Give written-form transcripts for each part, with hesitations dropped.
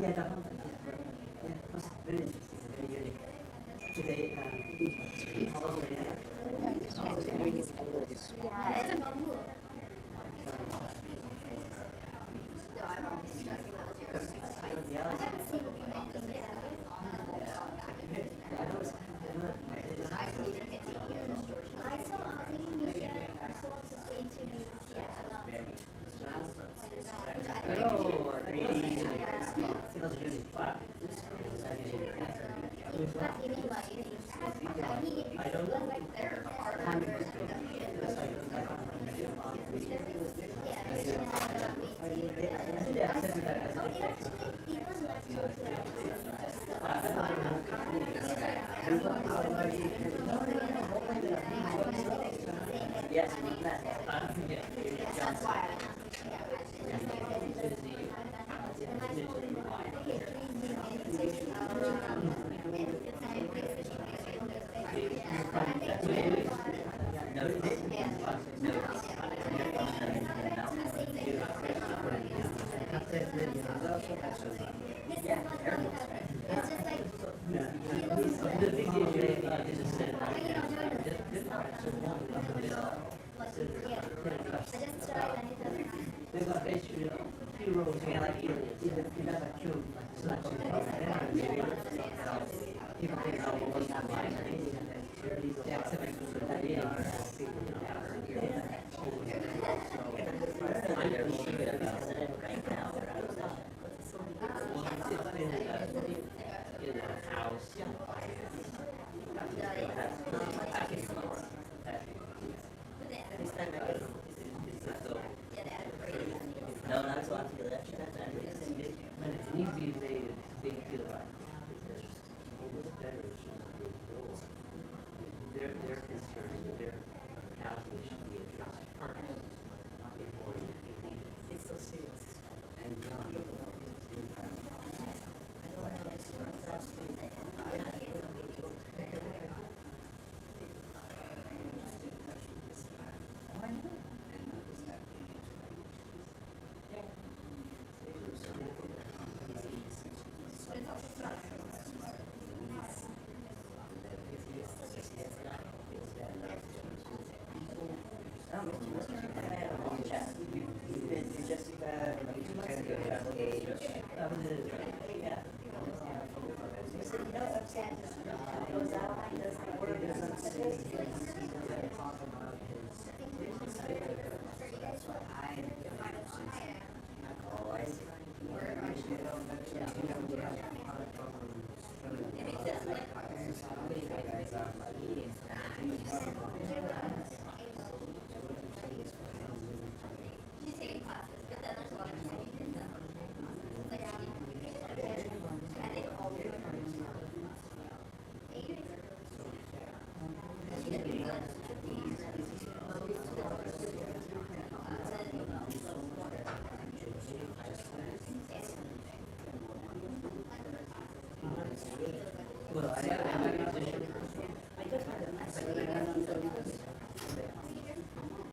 yeah, definitely. Yeah, it was very interesting, very unique. Today, yes, no, not so I feel that. But it needs to be made a big deal about their concerns, their housing should be addressed first before you. It's so serious. And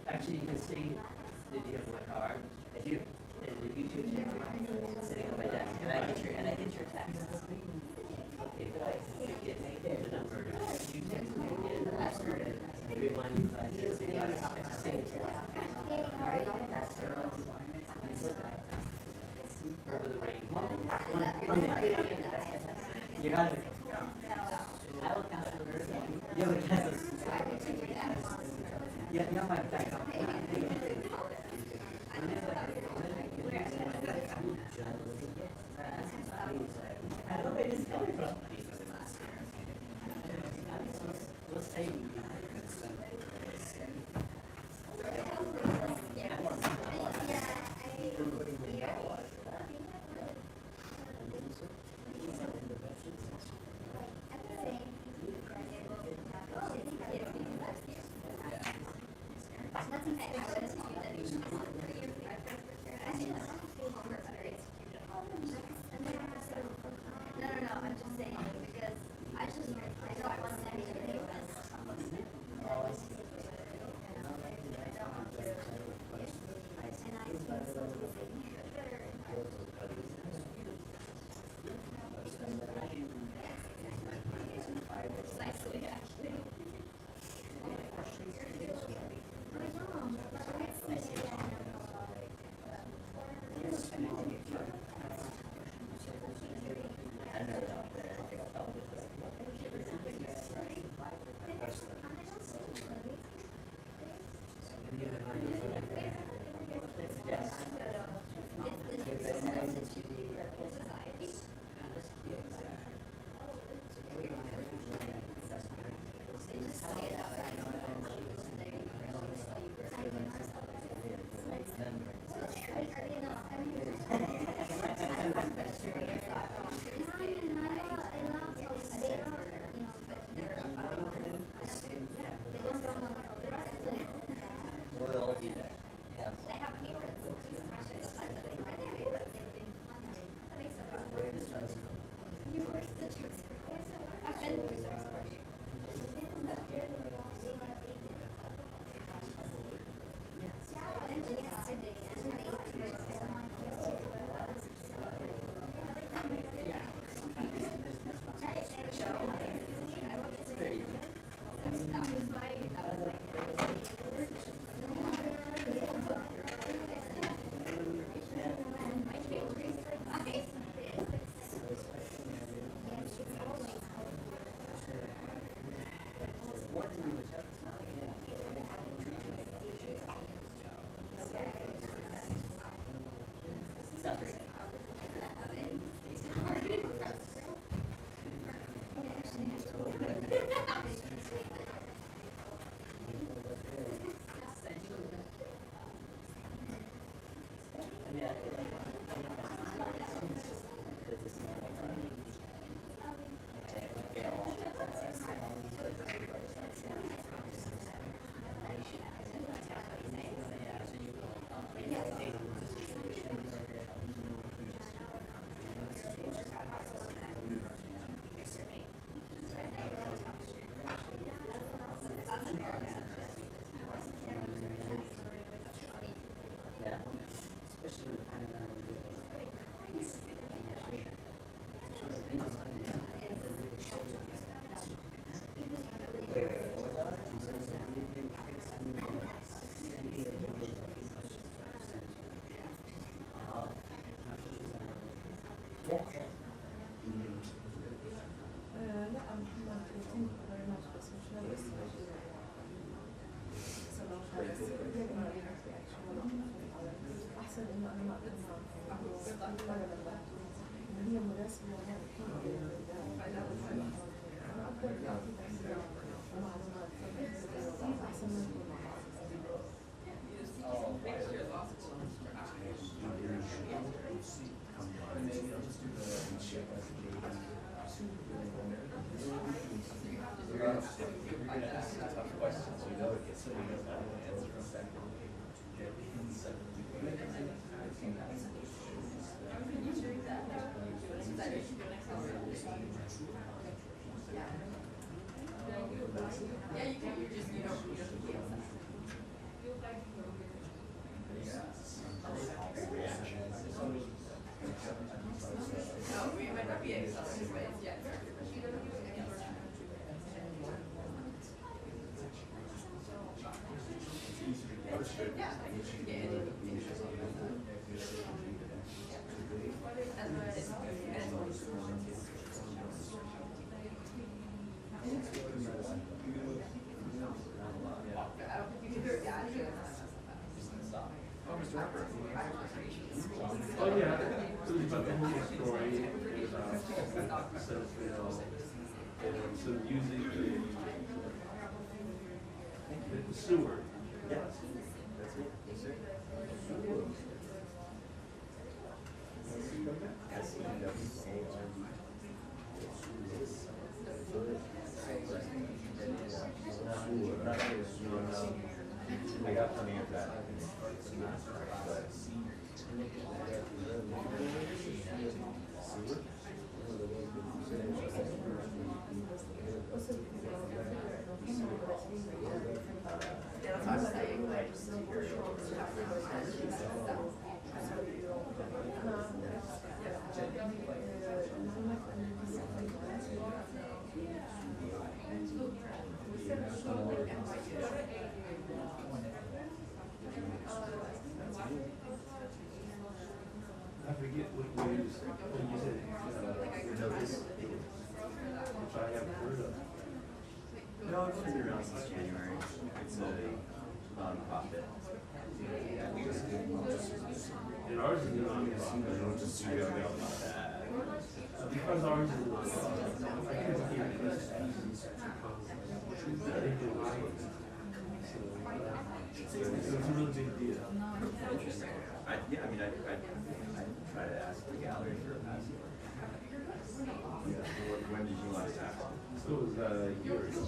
actually, you can see the view of my car. If you, in the YouTube channel, sitting on my desk, and I get your texts. If I get the number, you text me again, remind me that it's the same. Over the rain. You got it. I will count it. You have a chance. Yeah, you might back up. I don't know where this is coming from. Let's say Let's Oh yeah, it was about the whole story, and about Centerville, and some music, the sewer. Yes, that's it. Yes, sir. I got plenty of that. I forget what you said, notice, which I haven't heard of. No, it's been around since January. It's a non-profit. And ours is a non-profit. Because ours is a non-profit, I can't hear this. They do like it. So it's a really big deal. Interesting. I try to ask the gallery for a pass. When did you last ask? So it was a year ago.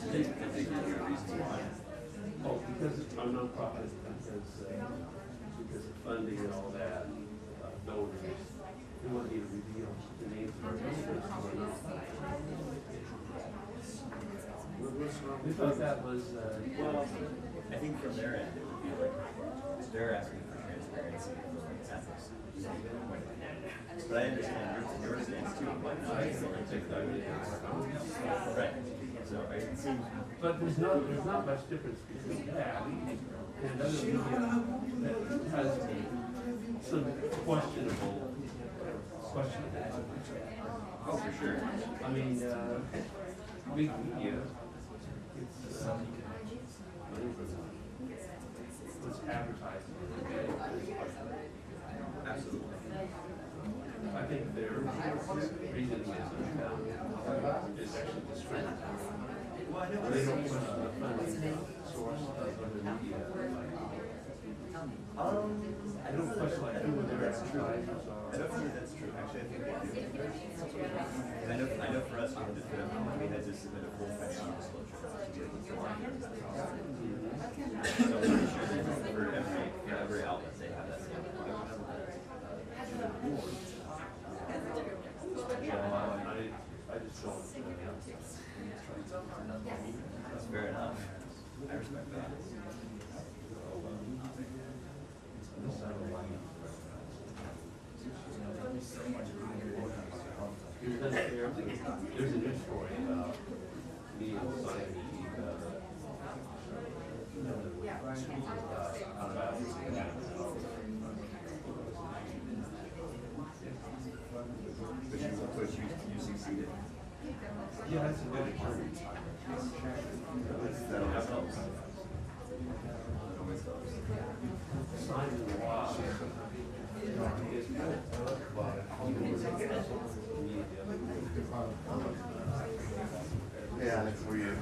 Did they give you a reason why? Oh, because I'm non-profit, because of funding and all that, donors, they want me to reveal the names of our donors. We thought that was, Well, I think from their end, it would be like, they're asking for transparency for ethics. But I understand your stance too. Right. So it seems. but there's not much difference between that and other media that has some questionable questionable. Oh, for sure. I mean, big media, it's, money for them. It's advertising. Absolutely. I think their reasoning is actually discriminatory. Well, I know They don't question the funding source of the media. I They don't question like who their advertisers are. don't think that's true. Actually, I think they do. And I know for us, we had to submit a full financial disclosure to be able to launch it. So I'm pretty sure that for every outlet, they have that same requirement. I just don't. That's fair enough. I respect that. There's a news story about me and Simon. But you succeeded. Yeah, that's a good attorney. That always helps. Simon Waugh. Yeah, that's weird.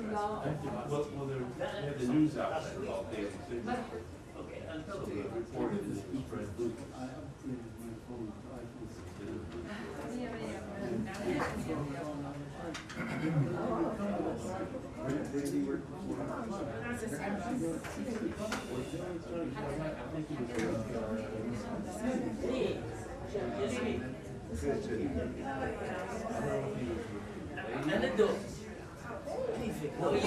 Well, they have the news outlet called Daily Signal. So the reporter is Fred Lucas. Nandito. How are you?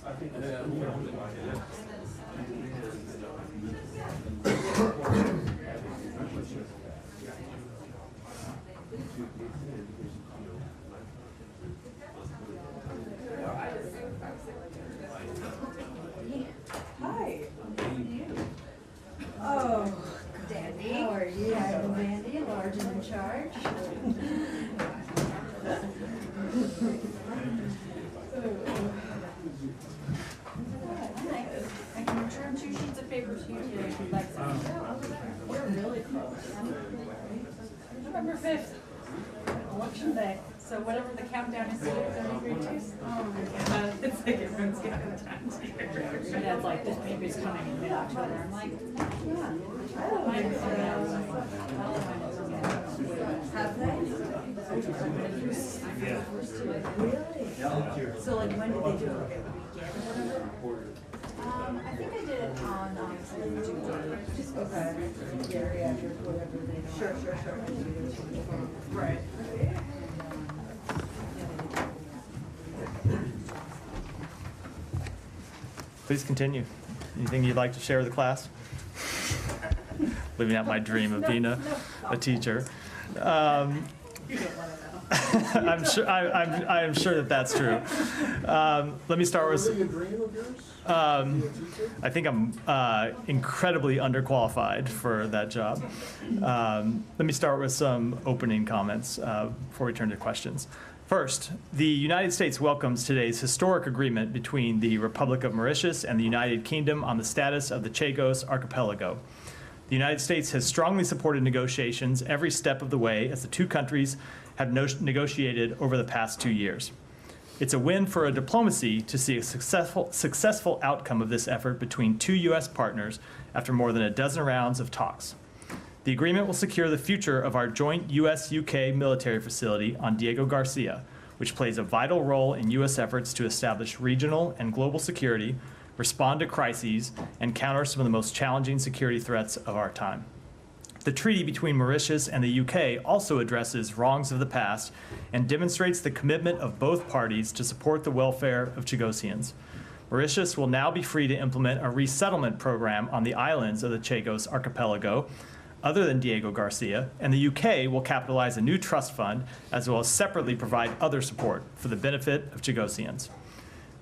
I think Hi. Oh, Dandy. How are you? I'm Mandy, large and in charge. I can return 2 sheets of paper to you today if you'd like some. We're really close. November 5th, election day. So whatever the countdown is, 33 Tuesdays. Oh my God, it's like everyone's getting the time to hear. My dad's like, this baby's coming in mid-October. I'm like, yeah. Mine is Have they? Really? So like when did they do it? Like at the weekend or whatever? I think I did it on Just okay. Geriatric, whatever they know. Sure. right. Please continue. Anything you'd like to share with the class? Living out my dream of being a teacher. You don't want to know. I am sure that that's true. Let me start with. Really a dream of yours? I think I'm incredibly underqualified for that job. Let me start with some opening comments before we turn to questions. First, the United States welcomes today's historic agreement between the Republic of Mauritius and the United Kingdom on the status of the Chagos Archipelago. The United States has strongly supported negotiations every step of the way as the two countries have negotiated over the past 2 years. It's a win for a diplomacy to see a successful outcome of this effort between two U.S. partners after more than a dozen rounds of talks. The agreement will secure the future of our joint U.S.-UK military facility on Diego Garcia, which plays a vital role in U.S. efforts to establish regional and global security, respond to crises, and counter some of the most challenging security threats of our time. The treaty between Mauritius and the UK also addresses wrongs of the past and demonstrates the commitment of both parties to support the welfare of Chagosians. Mauritius will now be free to implement a resettlement program on the islands of the Chagos archipelago, other than Diego Garcia, and the UK will capitalize a new trust fund, as well as separately provide other support for the benefit of Chagosians.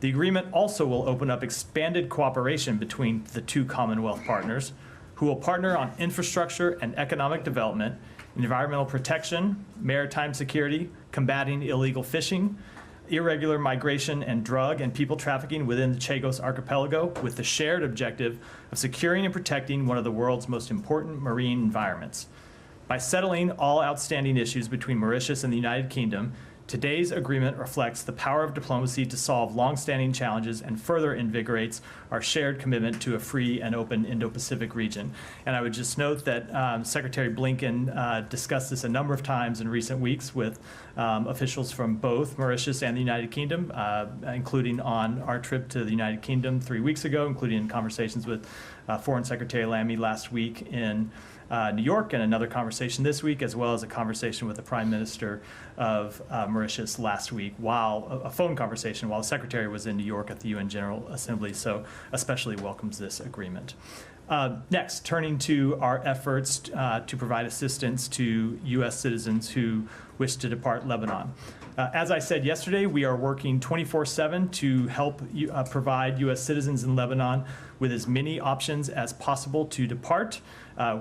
The agreement also will open up expanded cooperation between the two Commonwealth partners, who will partner on infrastructure and economic development, environmental protection, maritime security, combating illegal fishing, irregular migration, and drug and people trafficking within the Chagos archipelago, with the shared objective of securing and protecting one of the world's most important marine environments. By settling all outstanding issues between Mauritius and the United Kingdom, today's agreement reflects the power of diplomacy to solve long-standing challenges and further invigorates our shared commitment to a free and open Indo-Pacific region. And I would just note that Secretary Blinken discussed this a number of times in recent weeks with officials from both Mauritius and the United Kingdom, including on our trip to the United Kingdom 3 weeks ago, including in conversations with Foreign Secretary Lamy last week in New York, and another conversation this week, as well as a conversation with the Prime Minister of Mauritius last week, a phone conversation while the Secretary was in New York at the UN General Assembly, so especially welcomes this agreement. Next, turning to our efforts to provide assistance to U.S. citizens who wish to depart Lebanon. As I said yesterday, we are working 24/7 to help provide U.S. citizens in Lebanon with as many options as possible to depart.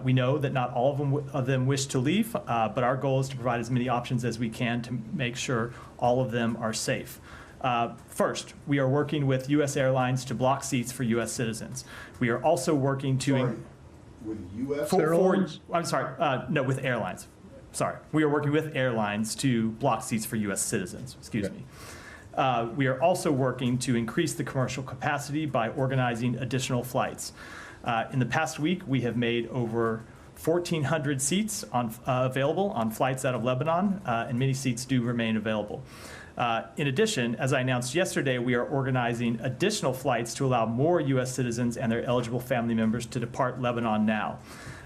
We know that not all of them wish to leave, but our goal is to provide as many options as we can to make sure all of them are safe. First, we are working with U.S. airlines to block seats for U.S. citizens. We are also working to... With U.S. airlines? With airlines. Sorry. We are working with airlines to block seats for U.S. citizens. Excuse me. We are also working to increase the commercial capacity by organizing additional flights. In the past week, we have made over 1,400 seats available on flights out of Lebanon, and many seats do remain available. In addition, as I announced yesterday, we are organizing additional flights to allow more U.S. citizens and their eligible family members to depart Lebanon now.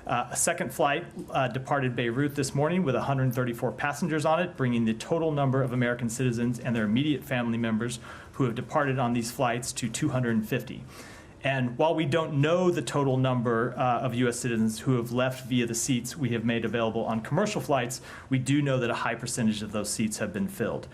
A second flight departed Beirut this morning with 134 passengers on it, bringing the total number of American citizens and their immediate family members who have departed on these flights to 250. And while we don't know the total number of U.S. citizens who have left via the seats we have made available on commercial flights, we do know that a high percentage of those seats have been filled.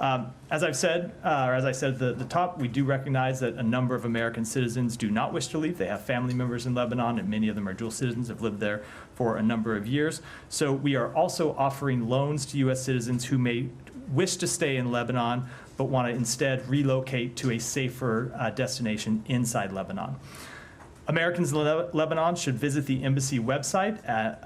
As I said at the top, we do recognize that a number of American citizens do not wish to leave. They have family members in Lebanon, and many of them are dual citizens, have lived there for a number of years. So we are also offering loans to U.S. citizens who may wish to stay in Lebanon, but want to instead relocate to a safer destination inside Lebanon. Americans in Lebanon should visit the embassy website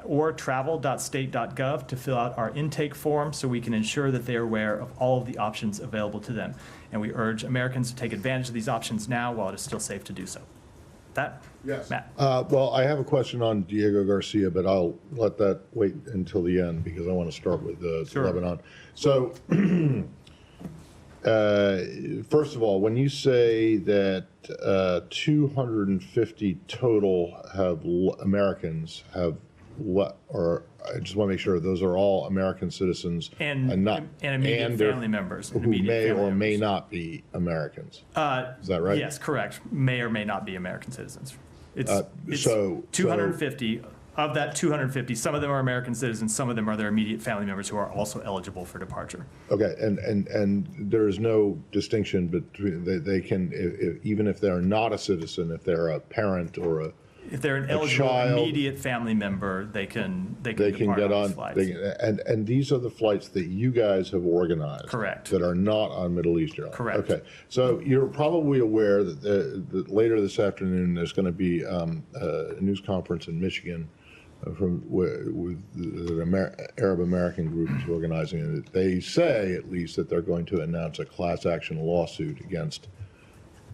or travel.state.gov to fill out our intake form so we can ensure that they are aware of all of the options available to them. And we urge Americans to take advantage of these options now while it is still safe to do so. That? Yes. Matt. Well, I have a question on Diego Garcia, but I'll let that wait until the end because I want to start with Sure. Lebanon. So, first of all, when you say that 250 total Americans have, or I just want to make sure those are all American citizens And immediate family members. who may or may not be Americans. Is that right? Yes, correct. May or may not be American citizens. It's so 250. Of that 250, some of them are American citizens, some of them are their immediate family members who are also eligible for departure. Okay, and there is no distinction between, they can, even if they're not a citizen, if they're a parent or If they're an eligible child, immediate family member, they can they depart can get on on, these flights. and these are the flights that you guys have organized. Correct. That are not on Middle East Airlines. Correct. Okay, so you're probably aware that later this afternoon, there's going to be a news conference in Michigan with the Arab American group is organizing it. They say, at least, that they're going to announce a class action lawsuit against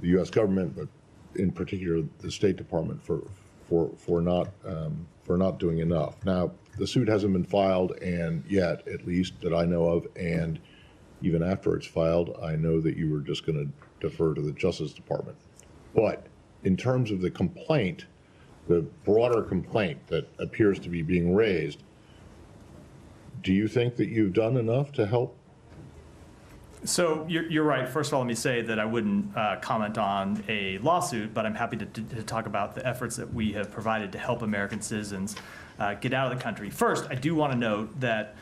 the U.S. government, but in particular the State Department for not doing enough. Now, the suit hasn't been filed, and yet, at least that I know of, and even after it's filed, I know that you were just going to defer to the Justice Department. But in terms of the complaint, the broader complaint that appears to be being raised, do you think that you've done enough to help So you're right. First of all, let me say that I wouldn't comment on a lawsuit, but I'm happy to talk about the efforts that we have provided to help American citizens get out of the country. First, I do want to note that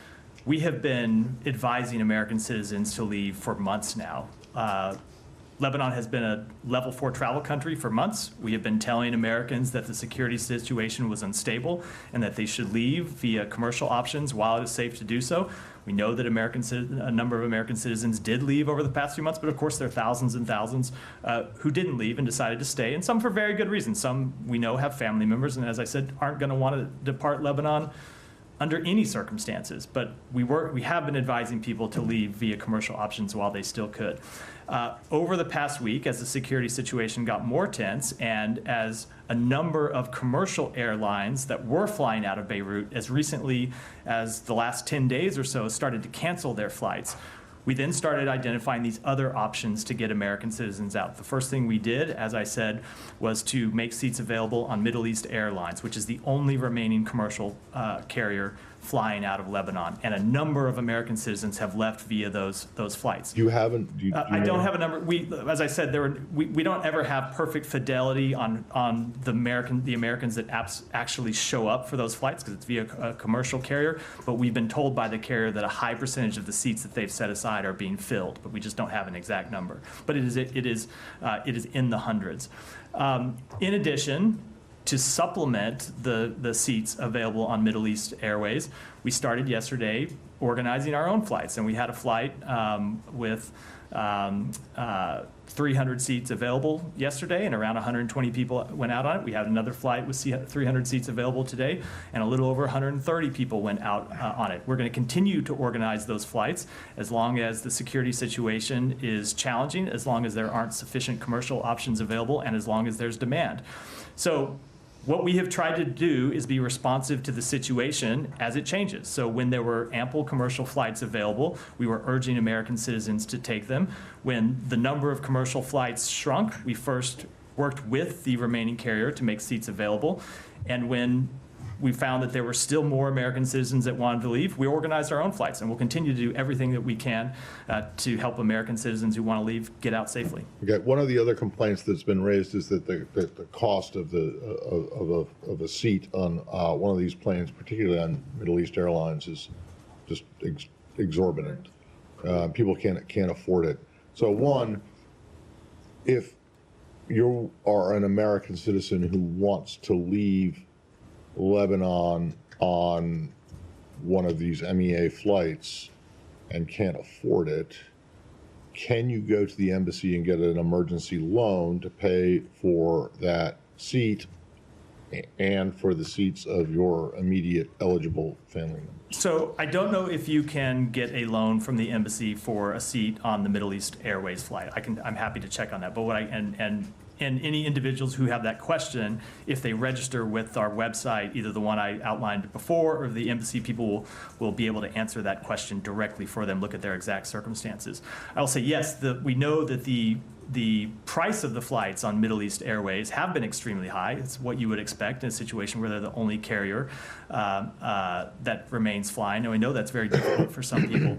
we have been advising American citizens to leave for months now. Lebanon has been a level 4 travel country for months. We have been telling Americans that the security situation was unstable and that they should leave via commercial options while it is safe to do so. We know that a number of American citizens did leave over the past few months, but of course there are thousands and thousands who didn't leave and decided to stay, and some for very good reasons. Some we know have family members, and as I said, aren't going to want to depart Lebanon under any circumstances, but we have been advising people to leave via commercial options while they still could. Over the past week, as the security situation got more tense and as a number of commercial airlines that were flying out of Beirut as recently as the last 10 days or so started to cancel their flights, we then started identifying these other options to get American citizens out. The first thing we did, as I said, was to make seats available on Middle East Airlines, which is the only remaining commercial carrier flying out of Lebanon. And a number of American citizens have left via those flights. You haven't? I don't have a number. As I said, we don't ever have perfect fidelity on the Americans that actually show up for those flights because it's via a commercial carrier. But we've been told by the carrier that a high percentage of the seats that they've set aside are being filled, but we just don't have an exact number. But it is in the hundreds. In addition, to supplement the seats available on Middle East Airways, we started yesterday organizing our own flights, and we had a flight with 300 seats available yesterday, and around 120 people went out on it. We had another flight with 300 seats available today, and a little over 130 people went out on it. We're going to continue to organize those flights as long as the security situation is challenging, as long as there aren't sufficient commercial options available, and as long as there's demand. So what we have tried to do is be responsive to the situation as it changes. So when there were ample commercial flights available, we were urging American citizens to take them. When the number of commercial flights shrunk, we first worked with the remaining carrier to make seats available. And when we found that there were still more American citizens that wanted to leave, we organized our own flights, and we'll continue to do everything that we can to help American citizens who want to leave get out safely. Okay. One of the other complaints that's been raised is that the cost of a seat on one of these planes, particularly on Middle East Airlines, is just exorbitant. People can't afford it. So one, if you are an American citizen who wants to leave Lebanon on one of these MEA flights and can't afford it, can you go to the embassy and get an emergency loan to pay for that seat and for the seats of your immediate eligible family members? So I don't know if you can get a loan from the embassy for a seat on the Middle East Airways flight. I'm happy to check on that. But and any individuals who have that question, if they register with our website, either the one I outlined before or the embassy, people will be able to answer that question directly for them, look at their exact circumstances. I will say, yes, we know that the price of the flights on Middle East Airways have been extremely high. It's what you would expect in a situation where they're the only carrier that remains flying. And we know that's very difficult for some people.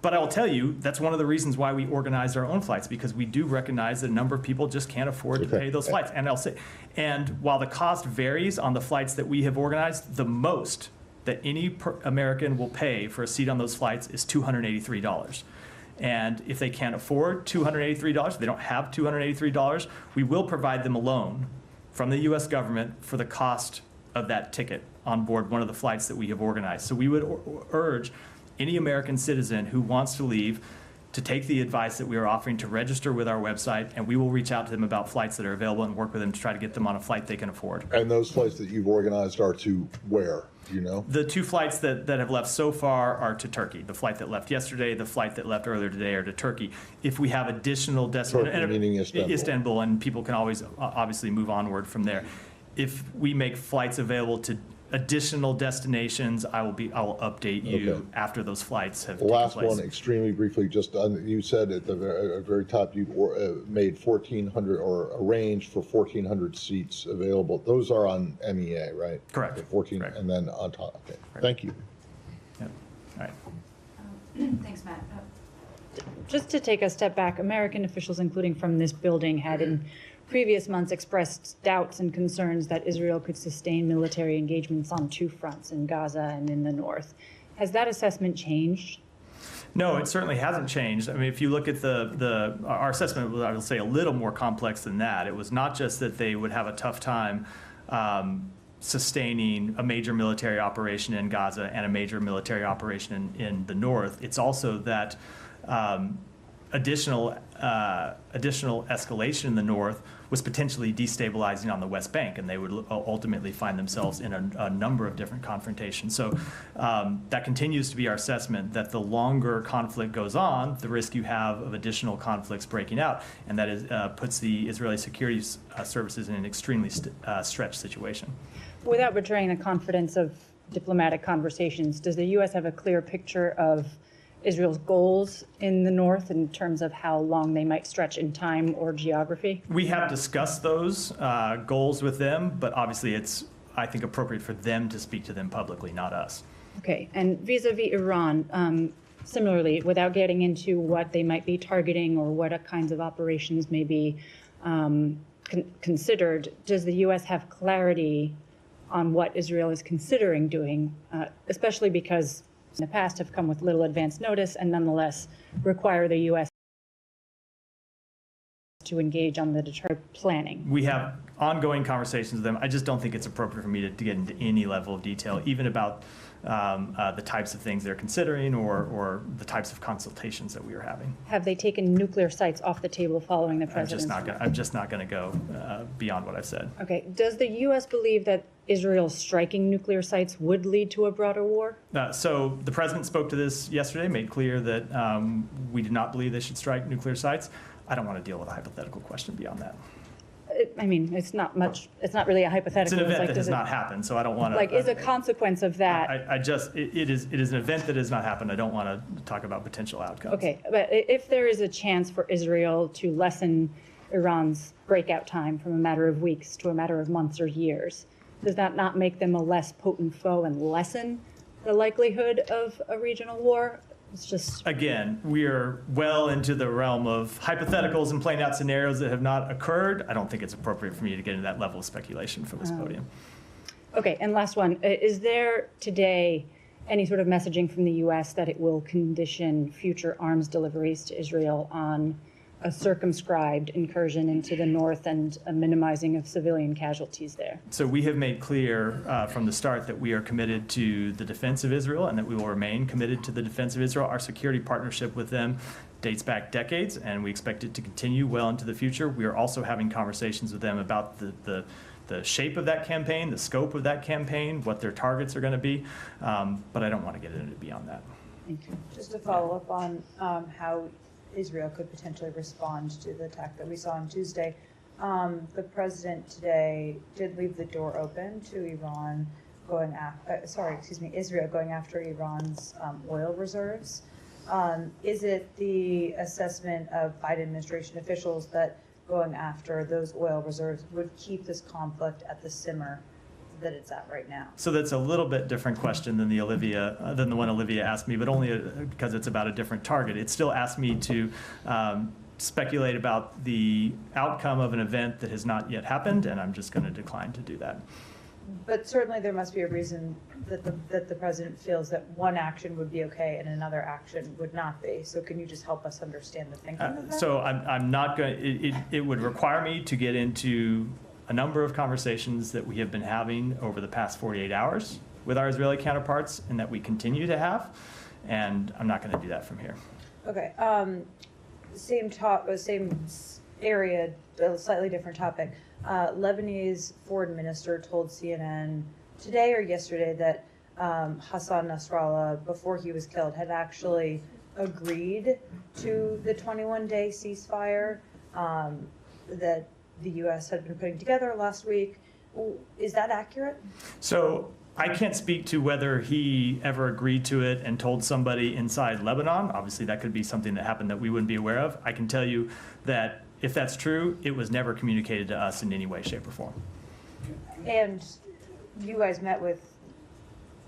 But I will tell you, that's one of the reasons why we organized our own flights, because we do recognize that a number of people just can't afford to pay those flights. And while the cost varies on the flights that we have organized, the most that any American will pay for a seat on those flights is $283. And if they can't afford $283, if they don't have $283, we will provide them a loan from the U.S. government for the cost of that ticket on board one of the flights that we have organized. So we would urge any American citizen who wants to leave to take the advice that we are offering to register with our website, and we will reach out to them about flights that are available and work with them to try to get them on a flight they can afford. And those flights that you've organized are to where? Do you know? The two flights that have left so far are to Turkey. The flight that left yesterday, the flight that left earlier today are to Turkey. If we have additional Turkey meaning Istanbul, and people can always obviously move onward from there. If we make flights available to additional destinations, I will update you after those flights have taken place. Last one, extremely briefly, just you said at the very top you made 1,400 or arranged for 1,400 seats available. Those are on MEA, right? Correct. The 14, Correct. And then on top. Okay. Correct. Thank you. Yep. All right. Thanks, Matt. just to take a step back, American officials, including from this building, had in previous months expressed doubts and concerns that Israel could sustain military engagements on two fronts, in Gaza and in the north. Has that assessment changed? No, it certainly hasn't changed. I mean, if you look at our assessment was, I will say, a little more complex than that. It was not just that they would have a tough time sustaining a major military operation in Gaza and a major military operation in the north. It's also that additional escalation in the north was potentially destabilizing on the West Bank, and they would ultimately find themselves in a number of different confrontations. So that continues to be our assessment, that the longer conflict goes on, the risk you have of additional conflicts breaking out, and that is, puts the Israeli security services in an extremely stretched situation. Without betraying the confidence of diplomatic conversations, does the U.S. have a clear picture of Israel's goals in the north in terms of how long they might stretch in time or geography? We have discussed those goals with them, but obviously it's, I think, appropriate for them to speak to them publicly, not us. Okay, and vis-a-vis Iran, similarly, without getting into what they might be targeting or what kinds of operations may be considered, does the U.S. have clarity on what Israel is considering doing, especially because in the past have come with little advance notice and nonetheless require the U.S. to engage on the deterrent planning? We have ongoing conversations with them. I just don't think it's appropriate for me to get into any level of detail, even about the types of things they're considering or the types of consultations that we are having. Have they taken nuclear sites off the table following the president's? I'm just not going to go beyond what I've said. Okay. Does the U.S. believe that Israel striking nuclear sites would lead to a broader war? So the president spoke to this yesterday, made clear that we do not believe they should strike nuclear sites. I don't want to deal with a hypothetical question beyond that. I mean, it's not really a hypothetical. It's an event that has not happened, so I don't want to. Is a consequence of that. It is an event that has not happened. I don't want to talk about potential outcomes. Okay, but if there is a chance for Israel to lessen Iran's breakout time from a matter of weeks to a matter of months or years, does that not make them a less potent foe and lessen the likelihood of a regional war? It's just, again, we are well into the realm of hypotheticals and playing out scenarios that have not occurred. I don't think it's appropriate for me to get into that level of speculation from this podium. Okay, and last one. Is there today any sort of messaging from the U.S. that it will condition future arms deliveries to Israel on a circumscribed incursion into the north and a minimizing of civilian casualties there? So we have made clear from the start that we are committed to the defense of Israel and that we will remain committed to the defense of Israel. Our security partnership with them dates back decades, and we expect it to continue well into the future. We are also having conversations with them about the shape of that campaign, the scope of that campaign, what their targets are going to be, but I don't want to get into beyond that. Thank you. Just to follow up on how Israel could potentially respond to the attack that we saw on Tuesday. The president today did leave the door open to Iran going Israel going after Iran's oil reserves. Is it the assessment of Biden administration officials that going after those oil reserves would keep this conflict at the simmer that it's at right now? So that's a little bit different question than the one Olivia asked me, but only because it's about a different target. It still asked me to speculate about the outcome of an event that has not yet happened, and I'm just going to decline to do that. But certainly there must be a reason that the president feels that one action would be okay and another action would not be. So can you just help us understand the thinking of that? So I'm not going. It would require me to get into a number of conversations that we have been having over the past 48 hours with our Israeli counterparts and that we continue to have, and I'm not going to do that from here. Okay, same area, a slightly different topic. Lebanese foreign minister told CNN today or yesterday that Hassan Nasrallah, before he was killed, had actually agreed to the 21-day ceasefire that the U.S. had been putting together last week. Is that accurate? So I can't speak to whether he ever agreed to it and told somebody inside Lebanon. Obviously, that could be something that happened that we wouldn't be aware of. I can tell you that if that's true, it was never communicated to us in any way, shape, or form. And you guys met with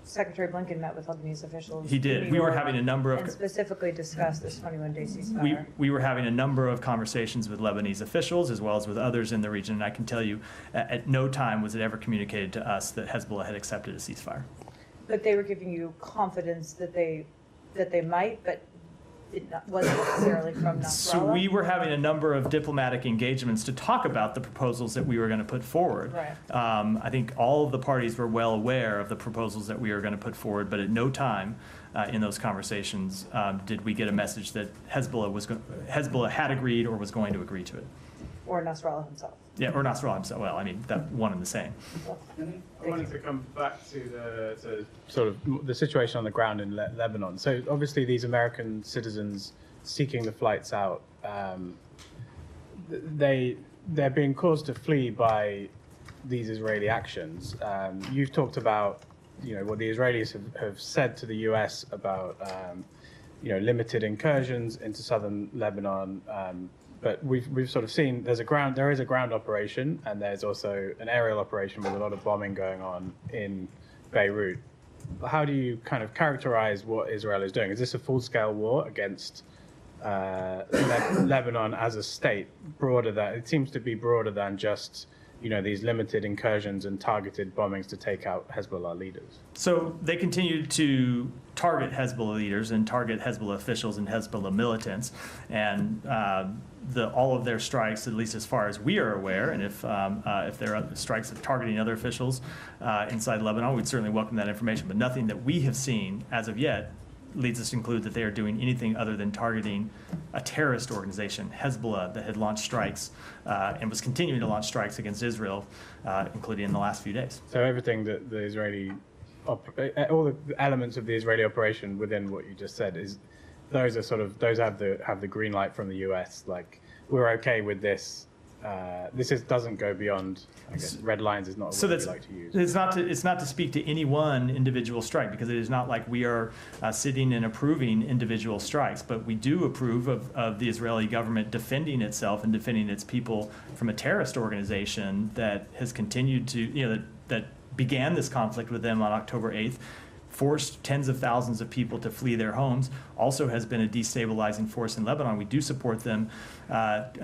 Secretary Blinken met with Lebanese officials. He did. in New We were York having a number of and specifically discussed this 21-day we, ceasefire. we were having a number of conversations with Lebanese officials as well as with others in the region, and I can tell you at no time was it ever communicated to us that Hezbollah had accepted a ceasefire. But they were giving you confidence that they might, but it wasn't necessarily from Nasrallah. So we were having a number of diplomatic engagements to talk about the proposals that we were going to put forward. Right. I think all of the parties were well aware of the proposals that we were going to put forward, but at no time in those conversations did we get a message that Hezbollah had agreed or was going to agree to it. Or Nasrallah himself. Yeah, or Nasrallah himself. Well, I mean, that one and the same. I wanted to come back to sort of the situation on the ground in Lebanon. So obviously these American citizens seeking the flights out, they're being caused to flee by these Israeli actions. You've talked about, what the Israelis have said to the U.S. about, limited incursions into southern Lebanon. But we've sort of seen there is a ground operation, and there's also an aerial operation with a lot of bombing going on in Beirut. How do you kind of characterize what Israel is doing? Is this a full-scale war against Lebanon as a state? It seems to be broader than just these limited incursions and targeted bombings to take out Hezbollah leaders. So they continue to target Hezbollah leaders and target Hezbollah officials and Hezbollah militants, and all of their strikes, at least as far as we are aware, and if there are strikes targeting other officials inside Lebanon, we'd certainly welcome that information. But nothing that we have seen as of yet leads us to conclude that they are doing anything other than targeting a terrorist organization, Hezbollah, that had launched strikes and was continuing to launch strikes against Israel, including in the last few days. So everything that the Israeli, all the elements of the Israeli operation within what you just said those have the green light from the U.S. Like, we're okay with this. Doesn't go beyond, I guess, red lines is not a word we like to use. It's not to speak to any one individual strike, because it is not like we are sitting and approving individual strikes, but we do approve of the Israeli government defending itself and defending its people from a terrorist organization that has continued to, that began this conflict with them on October 8th, forced tens of thousands of people to flee their homes, also has been a destabilizing force in Lebanon. We do support them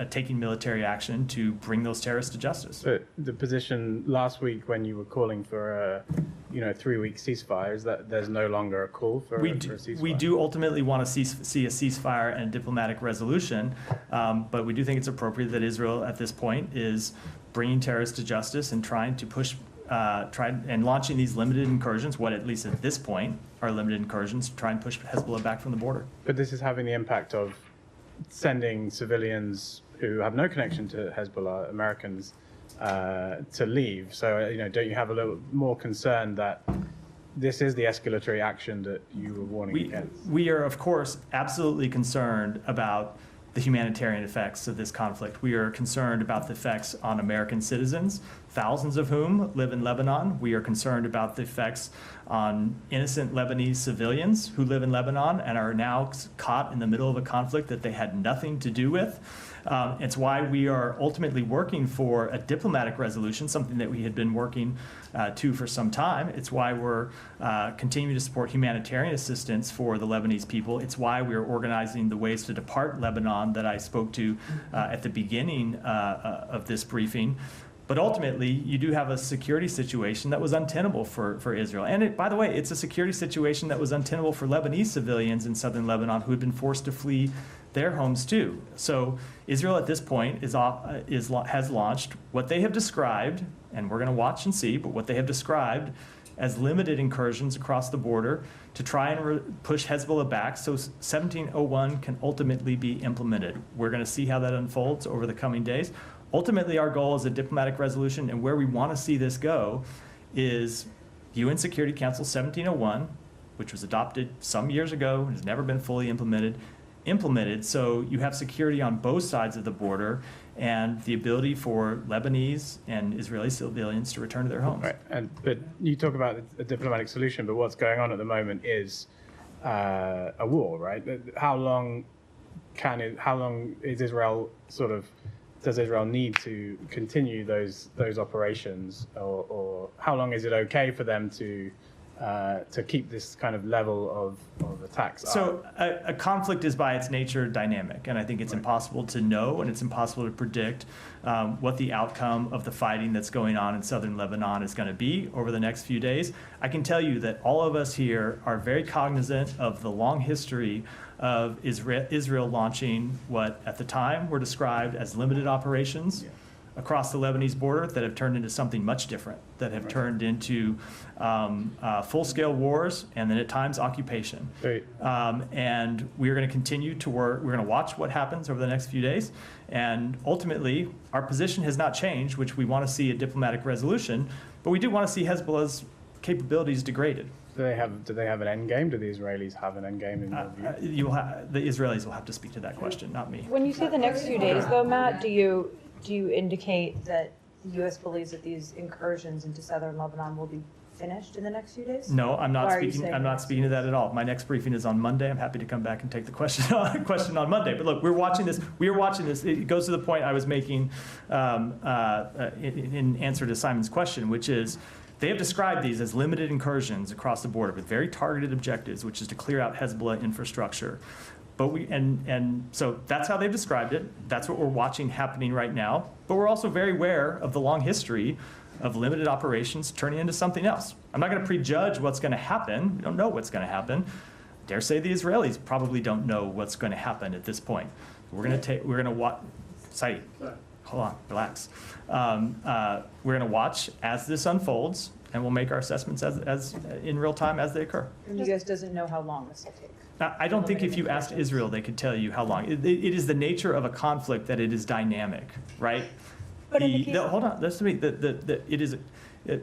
taking military action to bring those terrorists to justice. But the position last week when you were calling for a 3-week ceasefire is that there's no longer a call for a ceasefire? We do ultimately want to see a ceasefire and a diplomatic resolution, but we do think it's appropriate that Israel at this point is bringing terrorists to justice and trying to push and launching these limited incursions, what at least at this point are limited incursions, to try and push Hezbollah back from the border. But this is having the impact of sending civilians who have no connection to Hezbollah, Americans, to leave. So, don't you have a little more concern that this is the escalatory action that you were warning against? We are, of course, absolutely concerned about the humanitarian effects of this conflict. We are concerned about the effects on American citizens, thousands of whom live in Lebanon. We are concerned about the effects on innocent Lebanese civilians who live in Lebanon and are now caught in the middle of a conflict that they had nothing to do with. It's why we are ultimately working for a diplomatic resolution, something that we had been working to for some time. It's why we're continuing to support humanitarian assistance for the Lebanese people. It's why we're organizing the Ways to Depart Lebanon that I spoke to at the beginning of this briefing. But ultimately, you do have a security situation that was untenable for Israel. And by the way, it's a security situation that was untenable for Lebanese civilians in southern Lebanon who had been forced to flee their homes too. So Israel at this point has launched what they have described, and we're going to watch and see, but what they have described as limited incursions across the border to try and push Hezbollah back so 1701 can ultimately be implemented. We're going to see how that unfolds over the coming days. Ultimately, our goal is a diplomatic resolution, and where we want to see this go is UN Security Council 1701, which was adopted some years ago and has never been fully implemented, so you have security on both sides of the border and the ability for Lebanese and Israeli civilians to return to their homes. Right, but you talk about a diplomatic solution, but what's going on at the moment is a war, right? How long is Israel does Israel need to continue those operations, or how long is it okay for them to to keep this kind of level of attacks? So a conflict is by its nature dynamic, and I think it's impossible to know and it's impossible to predict what the outcome of the fighting that's going on in southern Lebanon is going to be over the next few days. I can tell you that all of us here are very cognizant of the long history of Israel launching what at the time were described as limited operations across the Lebanese border that have turned into something much different, that have turned into full-scale wars and then at times occupation. Right. And we're going to continue to work, we're going to watch what happens over the next few days. And ultimately, our position has not changed, which we want to see a diplomatic resolution, but we do want to see Hezbollah's capabilities degraded. Do they have an end game? Do the Israelis have an end game in your view? The Israelis will have to speak to that question, not me. When you say the next few days, though, Matt, do you indicate that the U.S. believes that these incursions into southern Lebanon will be finished in the next few days? No, I'm not Why are you speaking. saying I'm not that? speaking to that at all. My next briefing is on Monday. I'm happy to come back and take the question on Monday. But look, we're watching this. We are watching this. It goes to the point I was making in answer to Simon's question, which is they have described these as limited incursions across the border with very targeted objectives, which is to clear out Hezbollah infrastructure. But so that's how they've described it. That's what we're watching happening right now. But we're also very aware of the long history of limited operations turning into something else. I'm not going to prejudge what's going to happen. We don't know what's going to happen. Dare say the Israelis probably don't know what's going to happen at this point. We're going to watch. Saeed, hold on, relax. We're going to watch as this unfolds, and we'll make our assessments as in real time as they occur. And you guys doesn't know how long this will take? I don't think if you asked Israel, they could tell you how long. It is the nature of a conflict that it is dynamic, right? But in the case hold on, listen to me.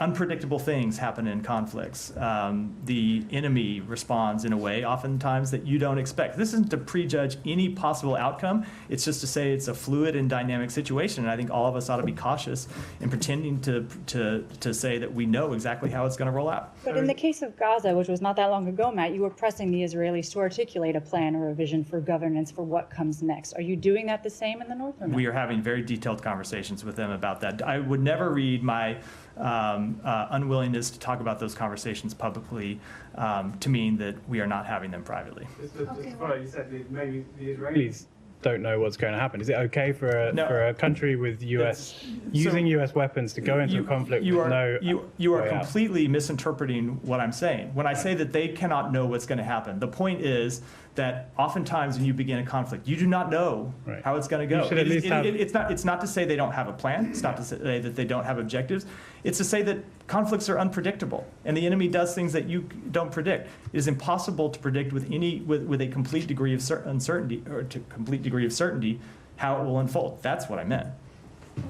Unpredictable things happen in conflicts. The enemy responds in a way oftentimes that you don't expect. This isn't to prejudge any possible outcome. It's just to say it's a fluid and dynamic situation. And I think all of us ought to be cautious in pretending to say that we know exactly how it's going to roll out. But in the case of Gaza, which was not that long ago, Matt, you were pressing the Israelis to articulate a plan or a vision for governance for what comes next. Are you doing that the same in the north or no? We are having very detailed conversations with them about that. I would never read my unwillingness to talk about those conversations publicly to mean that we are not having them privately. Just to follow, you said maybe the Israelis don't know what's going to happen. Is it okay for a country with using U.S. weapons to go into a conflict you with are, no you are way out? completely misinterpreting what I'm saying. When I say that they cannot know what's going to happen, the point is that oftentimes when you begin a conflict, you do not know how it's going to go. You should at least have... It's not to say they don't have a plan. It's not to say that they don't have objectives. It's to say that conflicts are unpredictable, and the enemy does things that you don't predict. It is impossible to predict with a complete degree of uncertainty or to complete degree of certainty how it will unfold. That's what I meant.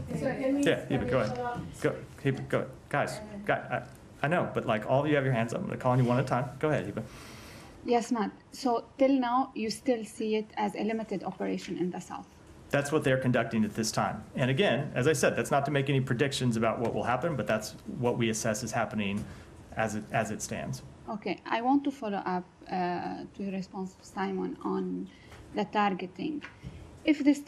Yeah, Heba, go ahead. Go ahead. Guys, I know, but like all of you have your hands up. I'm going to call on you one at a time. Go ahead, Heba. Yes, Matt. So till now, you still see it as a limited operation in the south? That's what they're conducting at this time. And again, as I said, that's not to make any predictions about what will happen, but that's what we assess is happening as it stands. Okay. I want to follow up to your response to Simon on the targeting. If this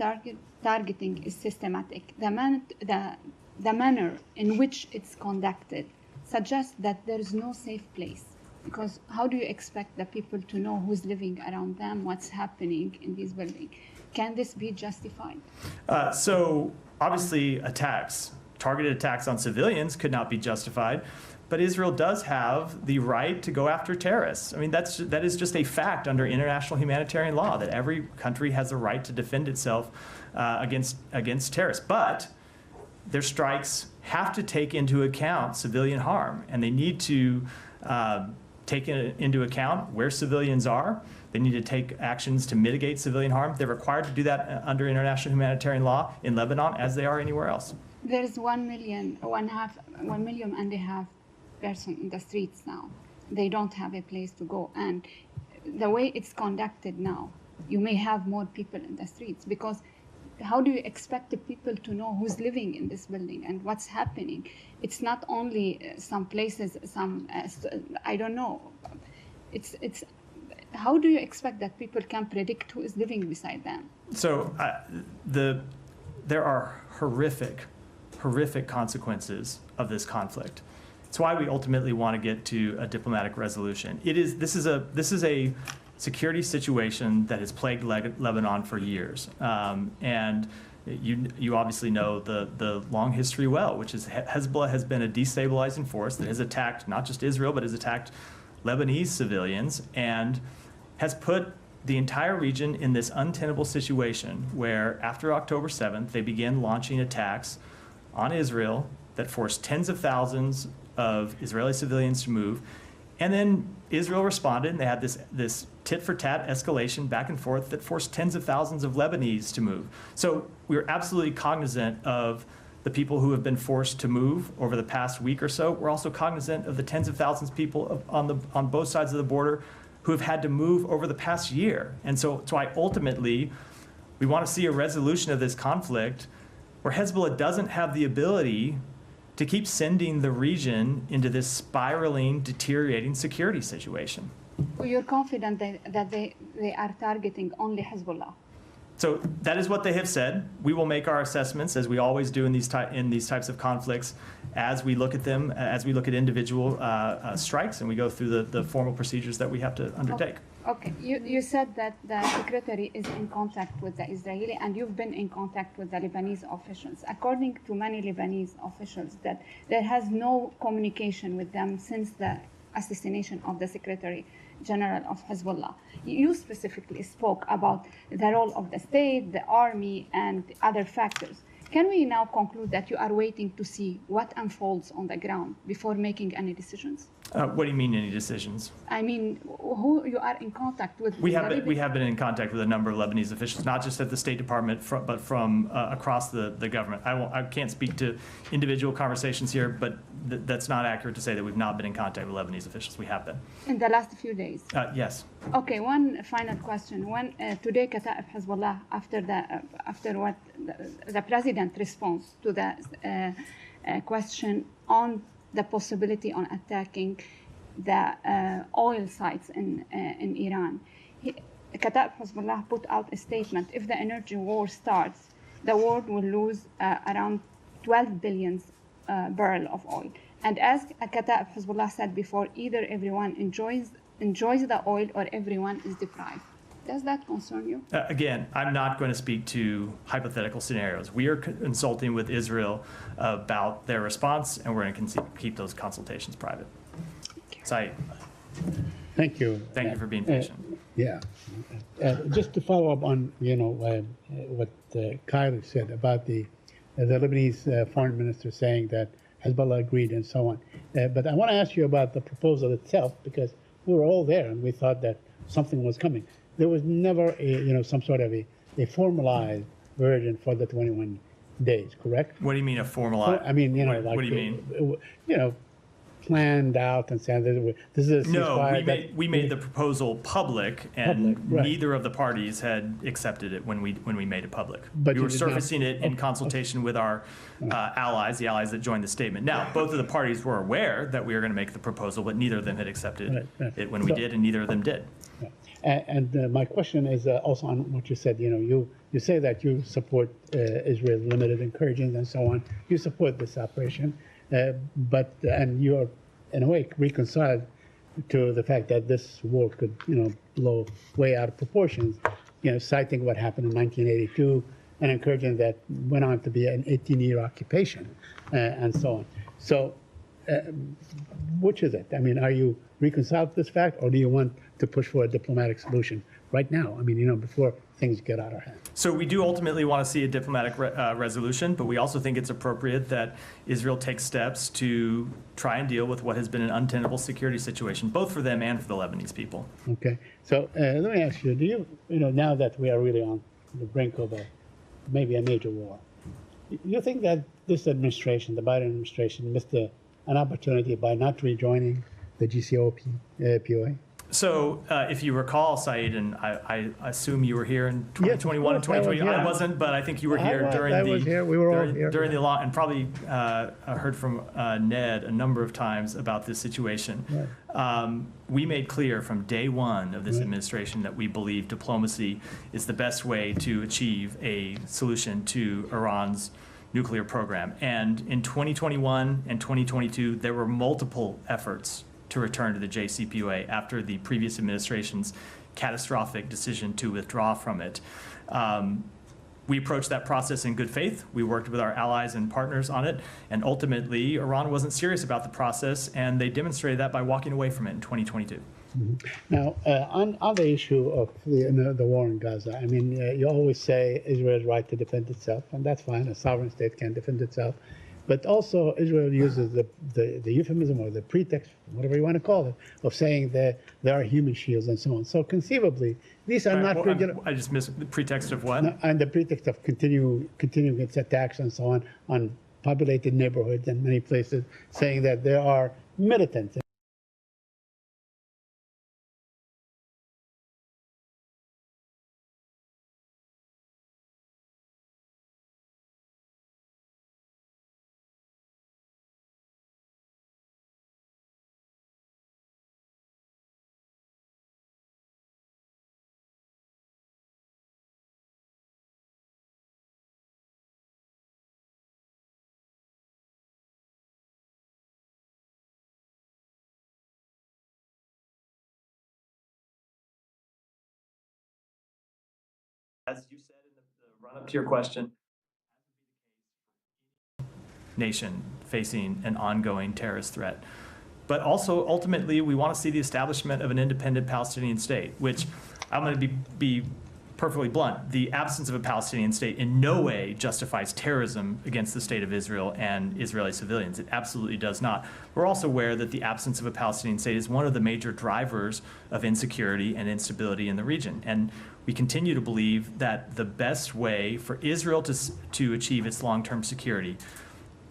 targeting is systematic, the manner in which it's conducted suggests that there is no safe place. Because how do you expect the people to know who's living around them, what's happening in these buildings? Can this be justified? So obviously targeted attacks on civilians could not be justified, but Israel does have the right to go after terrorists. I mean, that is just a fact under international humanitarian law, that every country has the right to defend itself against terrorists. But their strikes have to take into account civilian harm, and they need to take into account where civilians are. They need to take actions to mitigate civilian harm. They're required to do that under international humanitarian law in Lebanon as they are anywhere else. There's 1.5 million person in the streets now. They don't have a place to go. And the way it's conducted now, you may have more people in the streets, because how do you expect the people to know who's living in this building and what's happening? It's not only some places, I don't know. It's how do you expect that people can predict who is living beside them? So there are horrific consequences of this conflict. It's why we ultimately want to get to a diplomatic resolution. This is a security situation that has plagued Lebanon for years, and you obviously know the long history well, which is Hezbollah has been a destabilizing force that has attacked not just Israel, but has attacked Lebanese civilians and has put the entire region in this untenable situation where after October 7th, they began launching attacks on Israel that forced tens of thousands of Israeli civilians to move. And then Israel responded, and they had this tit-for-tat escalation back and forth that forced tens of thousands of Lebanese to move. So we're absolutely cognizant of the people who have been forced to move over the past week or so. We're also cognizant of the tens of thousands of people on both sides of the border who have had to move over the past year. And so ultimately, we want to see a resolution of this conflict where Hezbollah doesn't have the ability to keep sending the region into this spiraling, deteriorating security situation. Well, you're confident that they are targeting only Hezbollah? So that is what they have said. We will make our assessments, as we always do in these types of conflicts, as we look at them, as we look at individual strikes, and we go through the formal procedures that we have to undertake. Okay. You said that the secretary is in contact with the Israeli, and you've been in contact with the Lebanese officials. According to many Lebanese officials, that there has no communication with them since the assassination of the Secretary General of Hezbollah. You specifically spoke about the role of the state, the army, and other factors. Can we now conclude that you are waiting to see what unfolds on the ground before making any decisions? What do you mean, any decisions? I mean, who you are in contact with? We have been in contact with a number of Lebanese officials, not just at the State Department, but from across the government. I can't speak to individual conversations here, but that's not accurate to say that we've not been in contact with Lebanese officials. We have been. In the last few days? Yes. Okay, one final question. When today, Kata'ib Hezbollah, after what the president responds to the question on the possibility on attacking the oil sites in Iran, Kata'ib Hezbollah put out a statement: if the energy war starts, the world will lose around 12 billion barrels of oil. And as Kata'ib Hezbollah said before, either everyone enjoys the oil or everyone is deprived. Does that concern you? Again, I'm not going to speak to hypothetical scenarios. We are consulting with Israel about their response, and we're going to keep those consultations private. Saeed. Thank you. Thank you for being patient. Yeah. Just to follow up on, what Kylie said about the Lebanese foreign minister saying that Hezbollah agreed and so on. But I want to ask you about the proposal itself, because we were all there and we thought that something was coming. There was never some sort of a formalized version for the 21 days, correct? What do you mean a formalized? I mean, what do you mean? Planned out and saying this is a ceasefire. No, we made the proposal public, and right. Neither of the parties had accepted it when we made it public. But we were surfacing it in consultation with our allies, the allies that joined the statement. Now, both of the parties were aware that we were going to make the proposal, but neither of them had accepted it when we did, and neither of them did. Right. And my question is also on what you said. You say that you support Israel's limited incursions and so on. You support this operation. And you're in a way reconciled to the fact that this war could, blow way out of proportions, citing what happened in 1982, an incursion that went on to be an 18-year occupation, and so on. So, which is it? I mean, are you reconciled to this fact, or do you want to push for a diplomatic solution right now? I mean, before things get out of hand. So we do ultimately want to see a diplomatic resolution, but we also think it's appropriate that Israel takes steps to try and deal with what has been an untenable security situation, both for them and for the Lebanese people. Okay. So let me ask you, do you, now that we are really on the brink of maybe a major war, you think that this administration, the Biden administration, missed an opportunity by not rejoining the GCPOA? So if you recall, Saeed, and I assume you were here in 2021 and 2020. I wasn't, but I think you were here during the law, and probably heard from Ned a number of times about this situation. Right. We made clear from day one of this administration that we believe diplomacy is the best way to achieve a solution to Iran's nuclear program. And in 2021 and 2022, there were multiple efforts to return to the JCPOA after the previous administration's catastrophic decision to withdraw from it. We approached that process in good faith. We worked with our allies and partners on it, and ultimately, Iran wasn't serious about the process, and they demonstrated that by walking away from it in 2022. Now, on the issue of the war in Gaza, I mean, you always say Israel's right to defend itself, and that's fine. A sovereign state can defend itself. But also, Israel uses the euphemism or the pretext, whatever you want to call it, of saying that there are human shields and so on. So conceivably, these are not... I just missed the pretext of what? No, and the pretext of continuing its attacks and so on populated neighborhoods and many places, saying that there are militants. As you said in the run-up to your question, nation facing an ongoing terrorist threat. But also, ultimately, we want to see the establishment of an independent Palestinian state, which I'm going to be perfectly blunt. The absence of a Palestinian state in no way justifies terrorism against the state of Israel and Israeli civilians. It absolutely does not. We're also aware that the absence of a Palestinian state is one of the major drivers of insecurity and instability in the region. And we continue to believe that the best way for Israel to achieve its long-term security,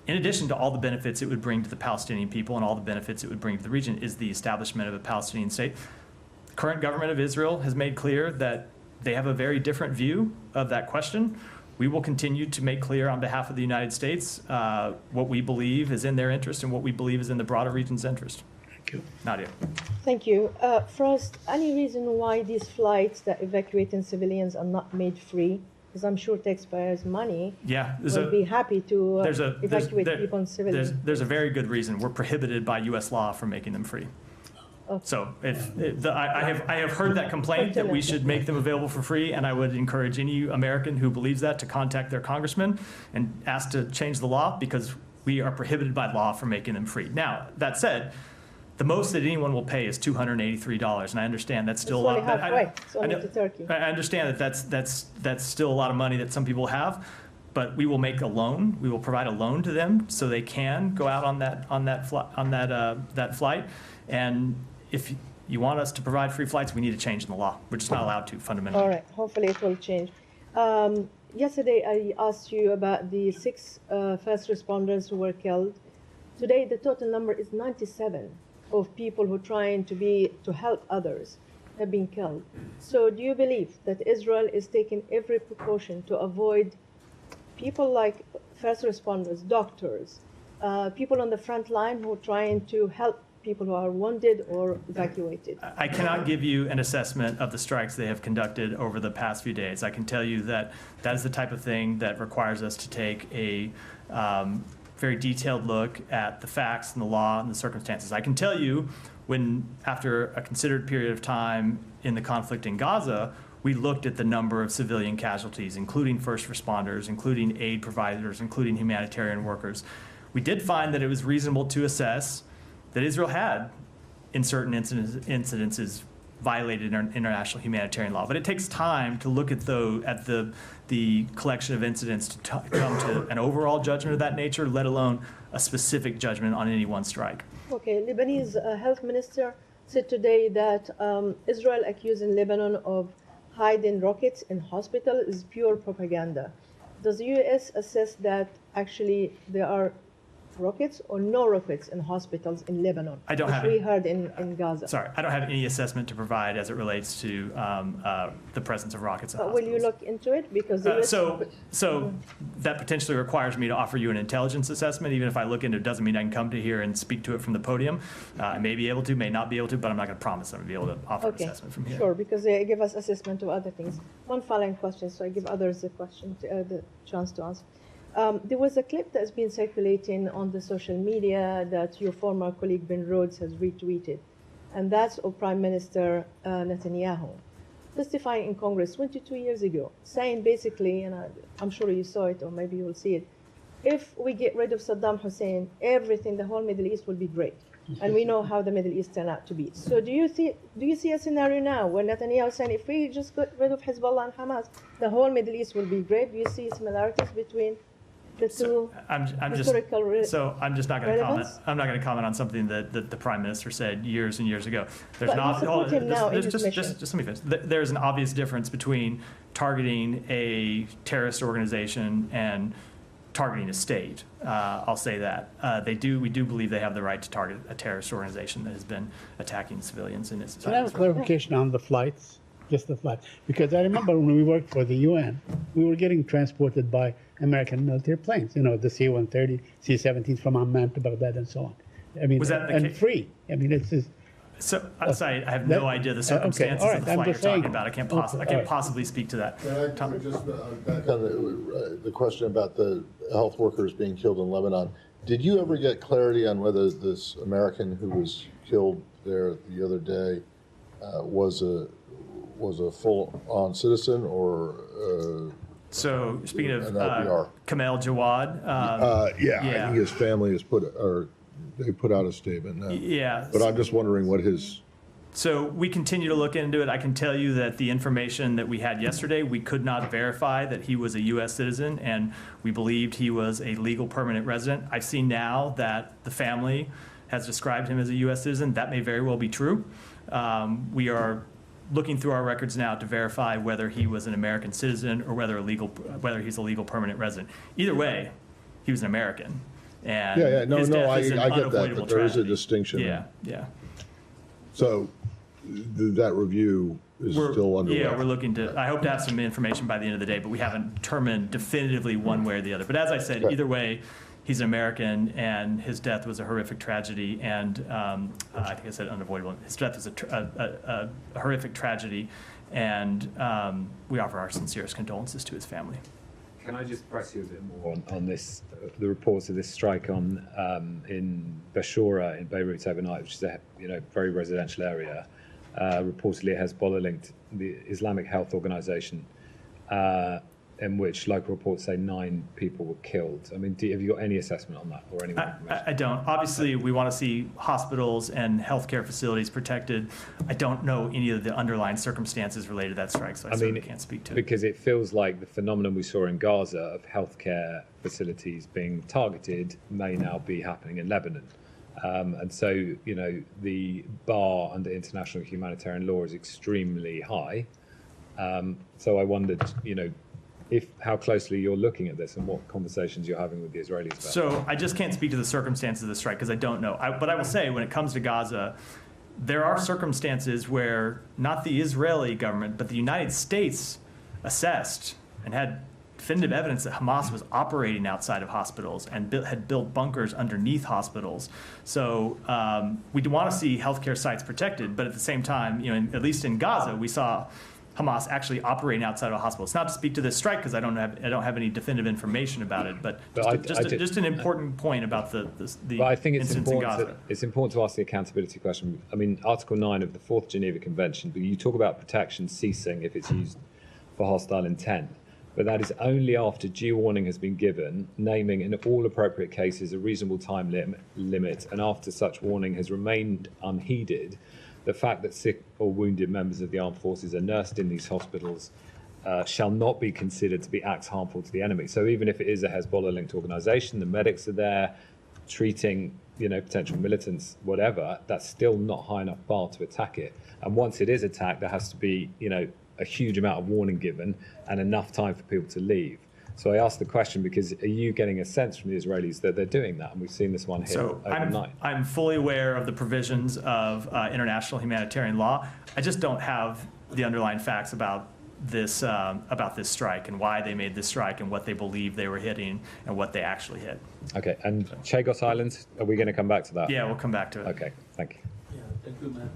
in addition to all the benefits it would bring to the Palestinian people and all the benefits it would bring to the region, is the establishment of a Palestinian state. The current government of Israel has made clear that they have a very different view of that question. We will continue to make clear on behalf of the United States what we believe is in their interest and what we believe is in the broader region's interest. Thank you. Nadia. Thank you. First, any reason why these flights that evacuating civilians are not made free? Because I'm sure taxpayers' money will be happy to evacuate people and civilians. There's a very good reason. We're prohibited by U.S. law from making them free. Okay. So I have heard that complaint that we should make them available for free, and I would encourage any American who believes that to contact their congressman and ask to change the law, because we are prohibited by law from making them free. Now, that said, the most that anyone will pay is $283, and I understand that's still a lot. It's only to Turkey. I understand that that's still a lot of money that some people have, but we will make a loan. We will provide a loan to them so they can go out on that flight. And if you want us to provide free flights, we need to change in the law. We're just not allowed to, fundamentally. All right. Hopefully it will change. Yesterday I asked you about the 6 first responders who were killed. Today the total number is 97 of people who are trying to help others have been killed. So do you believe that Israel is taking every precaution to avoid people like first responders, doctors, people on the front line who are trying to help people who are wounded or evacuated? I cannot give you an assessment of the strikes they have conducted over the past few days. I can tell you that that is the type of thing that requires us to take a very detailed look at the facts and the law and the circumstances. I can tell you when, after a considered period of time in the conflict in Gaza, we looked at the number of civilian casualties, including first responders, including aid providers, including humanitarian workers. We did find that it was reasonable to assess that Israel had, in certain incidences, violated international humanitarian law. But it takes time to look at the collection of incidents to come to an overall judgment of that nature, let alone a specific judgment on any one strike. Okay, Lebanese health minister said today that Israel accusing Lebanon of hiding rockets in hospital is pure propaganda. Does the U.S. assess that actually there are rockets or no rockets in hospitals in Lebanon? I don't have we heard in Gaza. Sorry, I don't have any assessment to provide as it relates to the presence of rockets in hospitals. Will you look into it? Because so that potentially requires me to offer you an intelligence assessment. Even if I look into it, doesn't mean I can come to here and speak to it from the podium. I may be able to, may not be able to, but I'm not going to promise I'm going to be able to offer an assessment from here. Sure, because they give us assessment of other things. One following question, so I give others the chance to answer. There was a clip that's been circulating on the social media that your former colleague Ben Rhodes has retweeted, and that's of Prime Minister Netanyahu testifying in Congress 22 years ago, saying basically, and I'm sure you saw it or maybe you will see it, if we get rid of Saddam Hussein, everything, the whole Middle East will be great. And we know how the Middle East turned out to be. So do you see a scenario now where Netanyahu is saying, if we just get rid of Hezbollah and Hamas, the whole Middle East will be great? Do you see similarities between the two historical I'm just not going to comment. relevance? I'm not going to comment on something that the Prime Minister said years and years ago. There's But you support him now in his mission. just let me finish. There's an obvious difference between targeting a terrorist organization and targeting a state. I'll say that. We do believe they have the right to target a terrorist organization that has been attacking civilians in its. Can I have a clarification on the flights? Just the flights. Because I remember when we worked for the UN, we were getting transported by American military planes, the C-130, C-17s from Amman to Baghdad and so on. I mean, Was that the and case? free. I mean, it's just, So, I'm sorry, I have no idea the circumstances all right, of the I'm flight you're just talking saying. about. I can't Okay, all right. possibly speak to that. Can I just back on the question about the health workers being killed in Lebanon? Did you ever get clarity on whether this American who was killed there the other day was a full-on citizen or? So speaking of an LPR? Kamel Jawad, Yeah, I think his family they put out a statement now. yeah. But I'm just wondering what his. So we continue to look into it. I can tell you that the information that we had yesterday, we could not verify that he was a U.S. citizen, and we believed he was a legal permanent resident. I've seen now that the family has described him as a U.S. citizen. That may very well be true. We are looking through our records now to verify whether he was an American citizen or whether he's a legal permanent resident. Either way, he was an American. And his death I is an get that, unavoidable but there is a tragedy. distinction. Yeah. So that review is still underway. Yeah, we're looking to, I hope to have some information by the end of the day, but we haven't determined definitively one way or the other. But as I said, either way, he's an American, and his death was a horrific tragedy, and I think I said unavoidable. His death was a horrific tragedy, and we offer our sincerest condolences to his family. Can I just press you a bit more on this, the reports of this strike in Bashura in Beirut overnight, which is a very residential area. Reportedly, it has Hezbollah linked the Islamic Health Organization, in which local reports say 9 people were killed. I mean, have you got any assessment on that or any more information? I don't. Obviously, we want to see hospitals and healthcare facilities protected. I don't know any of the underlying circumstances related to that strike, so I certainly can't speak to it. Because it feels like the phenomenon we saw in Gaza of healthcare facilities being targeted may now be happening in Lebanon. And so, the bar under international humanitarian law is extremely high. So I wondered, how closely you're looking at this and what conversations you're having with the Israelis about it. So I just can't speak to the circumstances of the strike because I don't know. But I will say, when it comes to Gaza, there are circumstances where not the Israeli government, but the United States assessed and had definitive evidence that Hamas was operating outside of hospitals and had built bunkers underneath hospitals. So we do want to see healthcare sites protected, but at the same time, at least in Gaza, we saw Hamas actually operating outside of a hospital. It's not to speak to this strike because I don't have any definitive information about it, but just an important point about the but I think incidents in Gaza. It's important to ask the accountability question. I mean, Article 9 of the 4th Geneva Convention, but you talk about protection ceasing if it's used for hostile intent. But that is only after due warning has been given, naming in all appropriate cases a reasonable time limit, and after such warning has remained unheeded. The fact that sick or wounded members of the armed forces are nursed in these hospitals shall not be considered to be acts harmful to the enemy. So even if it is a Hezbollah-linked organisation, the medics are there treating, potential militants, whatever, that's still not high enough bar to attack it. And once it is attacked, there has to be, a huge amount of warning given and enough time for people to leave. So I asked the question because are you getting a sense from the Israelis that they're doing that? And we've seen this one here overnight. I'm fully aware of the provisions of international humanitarian law. I just don't have the underlying facts about this strike and why they made this strike and what they believe they were hitting and what they actually hit. Okay, and Chagos Islands, are we going to come back to that? Yeah, we'll come back to it. Okay, thank you. Yeah, thank you. you, Matt.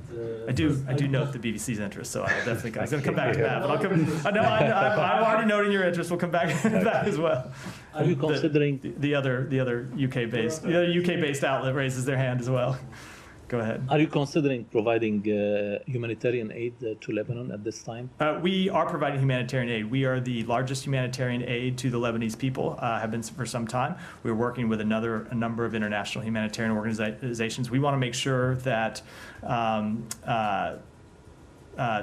I do note the BBC's interest, so I'll definitely, I'm going to come back to that, but I'll come, I'm already noting your interest, we'll come back to that as well. Are you considering? The other UK-based outlet raises their hand as well. Go ahead. Are you considering providing humanitarian aid to Lebanon at this time? We are providing humanitarian aid. We are the largest humanitarian aid to the Lebanese people, have been for some time. We're working with a number of international humanitarian organizations. We want to make sure that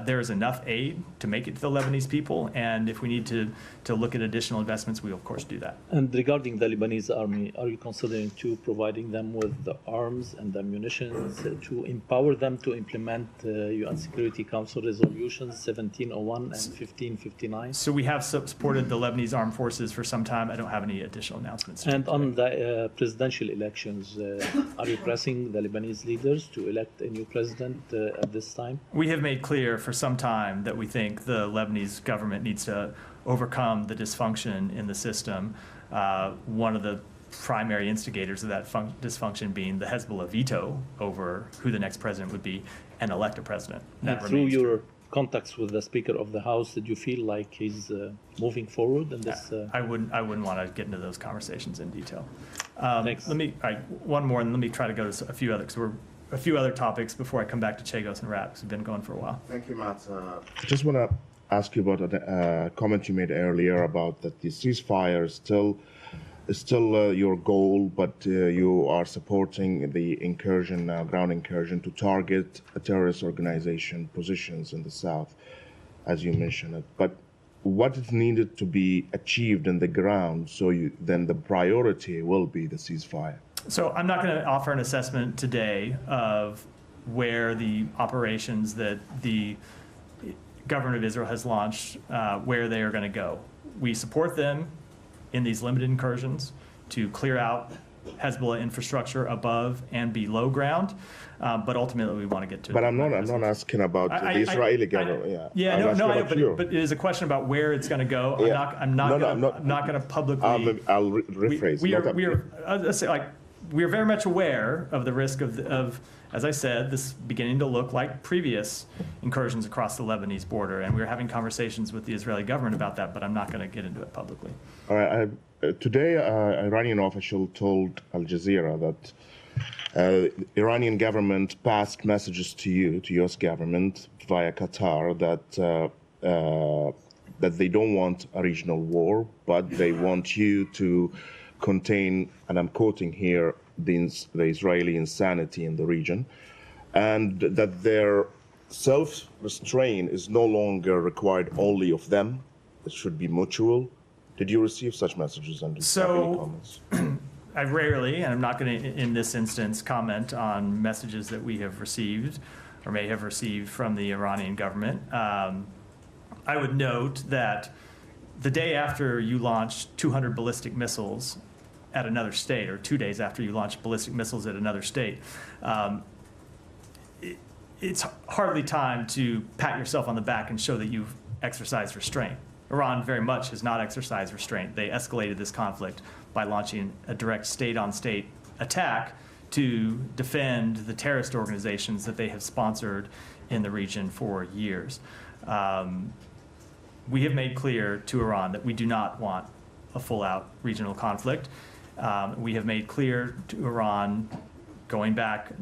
there is enough aid to make it to the Lebanese people, and if we need to look at additional investments, we will of course do that. And regarding the Lebanese army, are you considering to providing them with the arms and the munitions to empower them to implement UN Security Council resolutions 1701 and 1559? So we have supported the Lebanese armed forces for some time. I don't have any additional announcements. And on the presidential elections, are you pressing the Lebanese leaders to elect a new president at this time? We have made clear for some time that we think the Lebanese government needs to overcome the dysfunction in the system. One of the primary instigators of that dysfunction being the Hezbollah veto over who the next president would be and elect a president. And through your contacts with the Speaker of the House, did you feel like he's moving forward in this? I wouldn't want to get into those conversations in detail. Thanks. One more, and let me try to go to a few others. A few other topics before I come back to Chagos and Rap, because we've been going for a while. Thank you, Matt. I just want to ask you about a comment you made earlier about that the ceasefire is still your goal, but you are supporting the incursion, ground incursion, to target a terrorist organization positions in the south, as you mentioned it. But what is needed to be achieved in the ground, so then the priority will be the ceasefire? So I'm not going to offer an assessment today of where the operations that the government of Israel has launched, where they are going to go. We support them in these limited incursions to clear out Hezbollah infrastructure above and below ground, but ultimately we want to get to. But I'm not asking about the Israeli government. But it is a question about where it's going to go. I'm not going to publicly. I'll rephrase. We are very much aware of the risk of, as I said, this beginning to look like previous incursions across the Lebanese border, and we're having conversations with the Israeli government about that, but I'm not going to get into it publicly. All right. Today, Iranian official told Al Jazeera that Iranian government passed messages to you, to U.S. government via Qatar, that they don't want a regional war, but they want you to contain, and I'm quoting here, the Israeli insanity in the region, and that their self-restraint is no longer required only of them. It should be mutual. Did you receive such messages? And any comments? I rarely, and I'm not going to, in this instance, comment on messages that we have received or may have received from the Iranian government. I would note that the day after you launched 200 ballistic missiles at another state, or 2 days after you launched ballistic missiles at another state, it's hardly time to pat yourself on the back and show that you've exercised restraint. Iran very much has not exercised restraint. They escalated this conflict by launching a direct state-on-state attack to defend the terrorist organizations that they have sponsored in the region for years. We have made clear to Iran that we do not want a full-out regional conflict. We have made clear to Iran, going back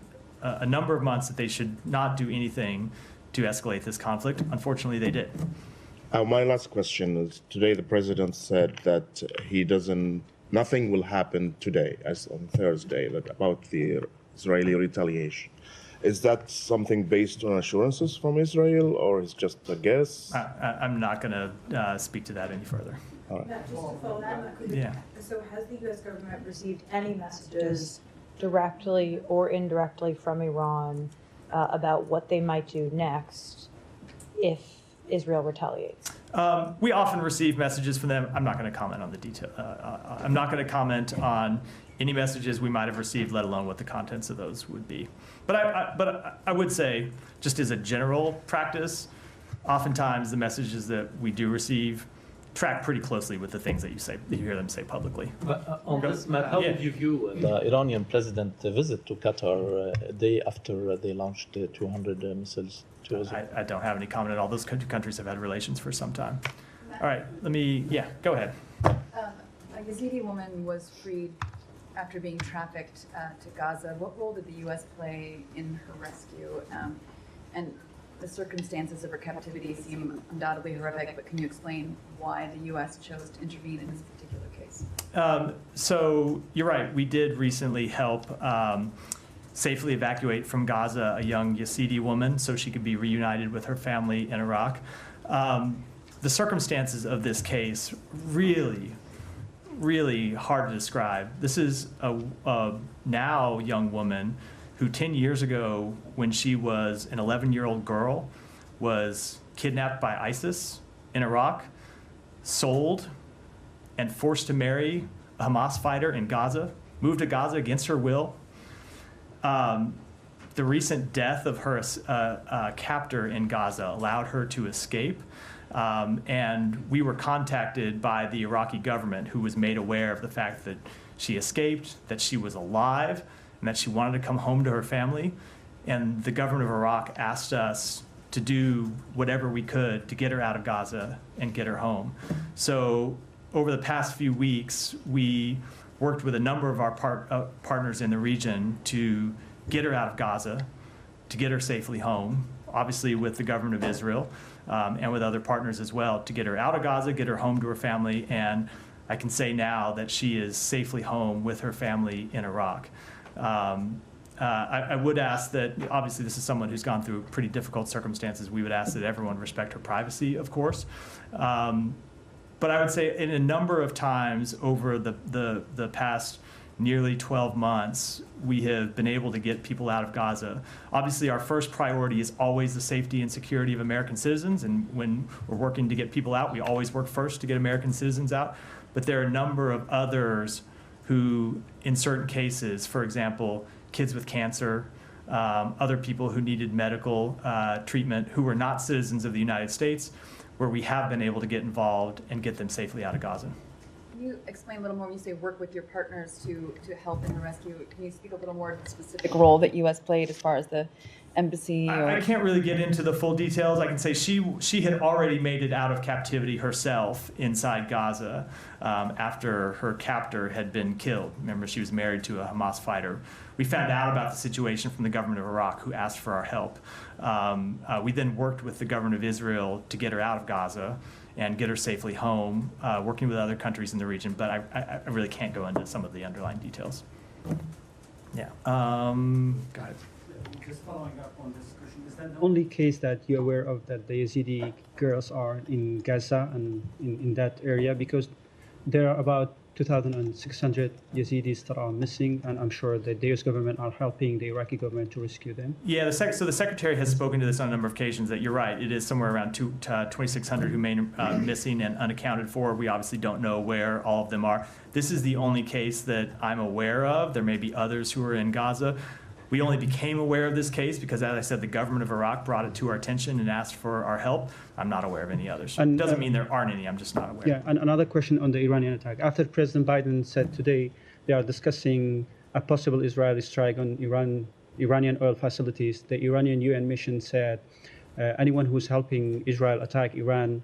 a number of months, that they should not do anything to escalate this conflict. Unfortunately, they did. My last question is, today the president said that nothing will happen today, as on Thursday, about the Israeli retaliation. Is that something based on assurances from Israel, or is just a guess? I'm not going to speak to that any further. All right. Just to follow up, Yeah. So has the U.S. government received any messages directly or indirectly from Iran about what they might do next if Israel retaliates? We often receive messages from them. I'm not going to comment on the detail. I'm not going to comment on any messages we might have received, let alone what the contents of those would be. But I would say, just as a general practice, oftentimes the messages that we do receive track pretty closely with the things that you hear them say publicly. But on this, Matt, how did you view the Iranian president's visit to Qatar a day after they launched 200 missiles to Israel? I don't have any comment at all. Those countries have had relations for some time. All right, go ahead. A Yazidi woman was freed after being trafficked to Gaza. What role did the U.S. play in her rescue? And the circumstances of her captivity seem undoubtedly horrific, but can you explain why the U.S. chose to intervene in this particular case? So you're right. We did recently help safely evacuate from Gaza a young Yazidi woman so she could be reunited with her family in Iraq. The circumstances of this case really hard to describe. This is a now young woman who 10 years ago, when she was an 11-year-old girl, was kidnapped by ISIS in Iraq, sold, and forced to marry a Hamas fighter in Gaza, moved to Gaza against her will. The recent death of her captor in Gaza allowed her to escape. And we were contacted by the Iraqi government, who was made aware of the fact that she escaped, that she was alive, and that she wanted to come home to her family. And the government of Iraq asked us to do whatever we could to get her out of Gaza and get her home. So over the past few weeks, we worked with a number of our partners in the region to get her out of Gaza, to get her safely home, obviously with the government of Israel, and with other partners as well, to get her out of Gaza, get her home to her family, and I can say now that she is safely home with her family in Iraq. I would ask that, obviously this is someone who's gone through pretty difficult circumstances, we would ask that everyone respect her privacy, of course. But I would say in a number of times over the past nearly 12 months, we have been able to get people out of Gaza. Obviously, our first priority is always the safety and security of American citizens, and when we're working to get people out, we always work first to get American citizens out. But there are a number of others who, in certain cases, for example, kids with cancer, other people who needed medical treatment who were not citizens of the United States, where we have been able to get involved and get them safely out of Gaza. Can you explain a little more when you say work with your partners to help in the rescue? Can you speak a little more to the specific role that U.S. played as far as the embassy? I can't really get into the full details. I can say she had already made it out of captivity herself inside Gaza after her captor had been killed. Remember, she was married to a Hamas fighter. We found out about the situation from the government of Iraq, who asked for our help. We then worked with the government of Israel to get her out of Gaza and get her safely home, working with other countries in the region, but I really can't go into some of the underlying details. Yeah. Go ahead. Just following up on this question, is that the only case that you're aware of that the Yazidi girls are in Gaza and in that area? Because there are about 2,600 Yazidis that are missing, and I'm sure that the U.S. government are helping the Iraqi government to rescue them. Yeah, so the Secretary has spoken to this on a number of occasions, that you're right, it is somewhere around 2,600 who remain missing and unaccounted for. We obviously don't know where all of them are. This is the only case that I'm aware of. There may be others who are in Gaza. We only became aware of this case because, as I said, the government of Iraq brought it to our attention and asked for our help. I'm not aware of any others. It doesn't mean there aren't any, I'm just not aware. Yeah, and another question on the Iranian attack. After President Biden said today they are discussing a possible Israeli strike on Iranian oil facilities, the Iranian UN mission said anyone who's helping Israel attack Iran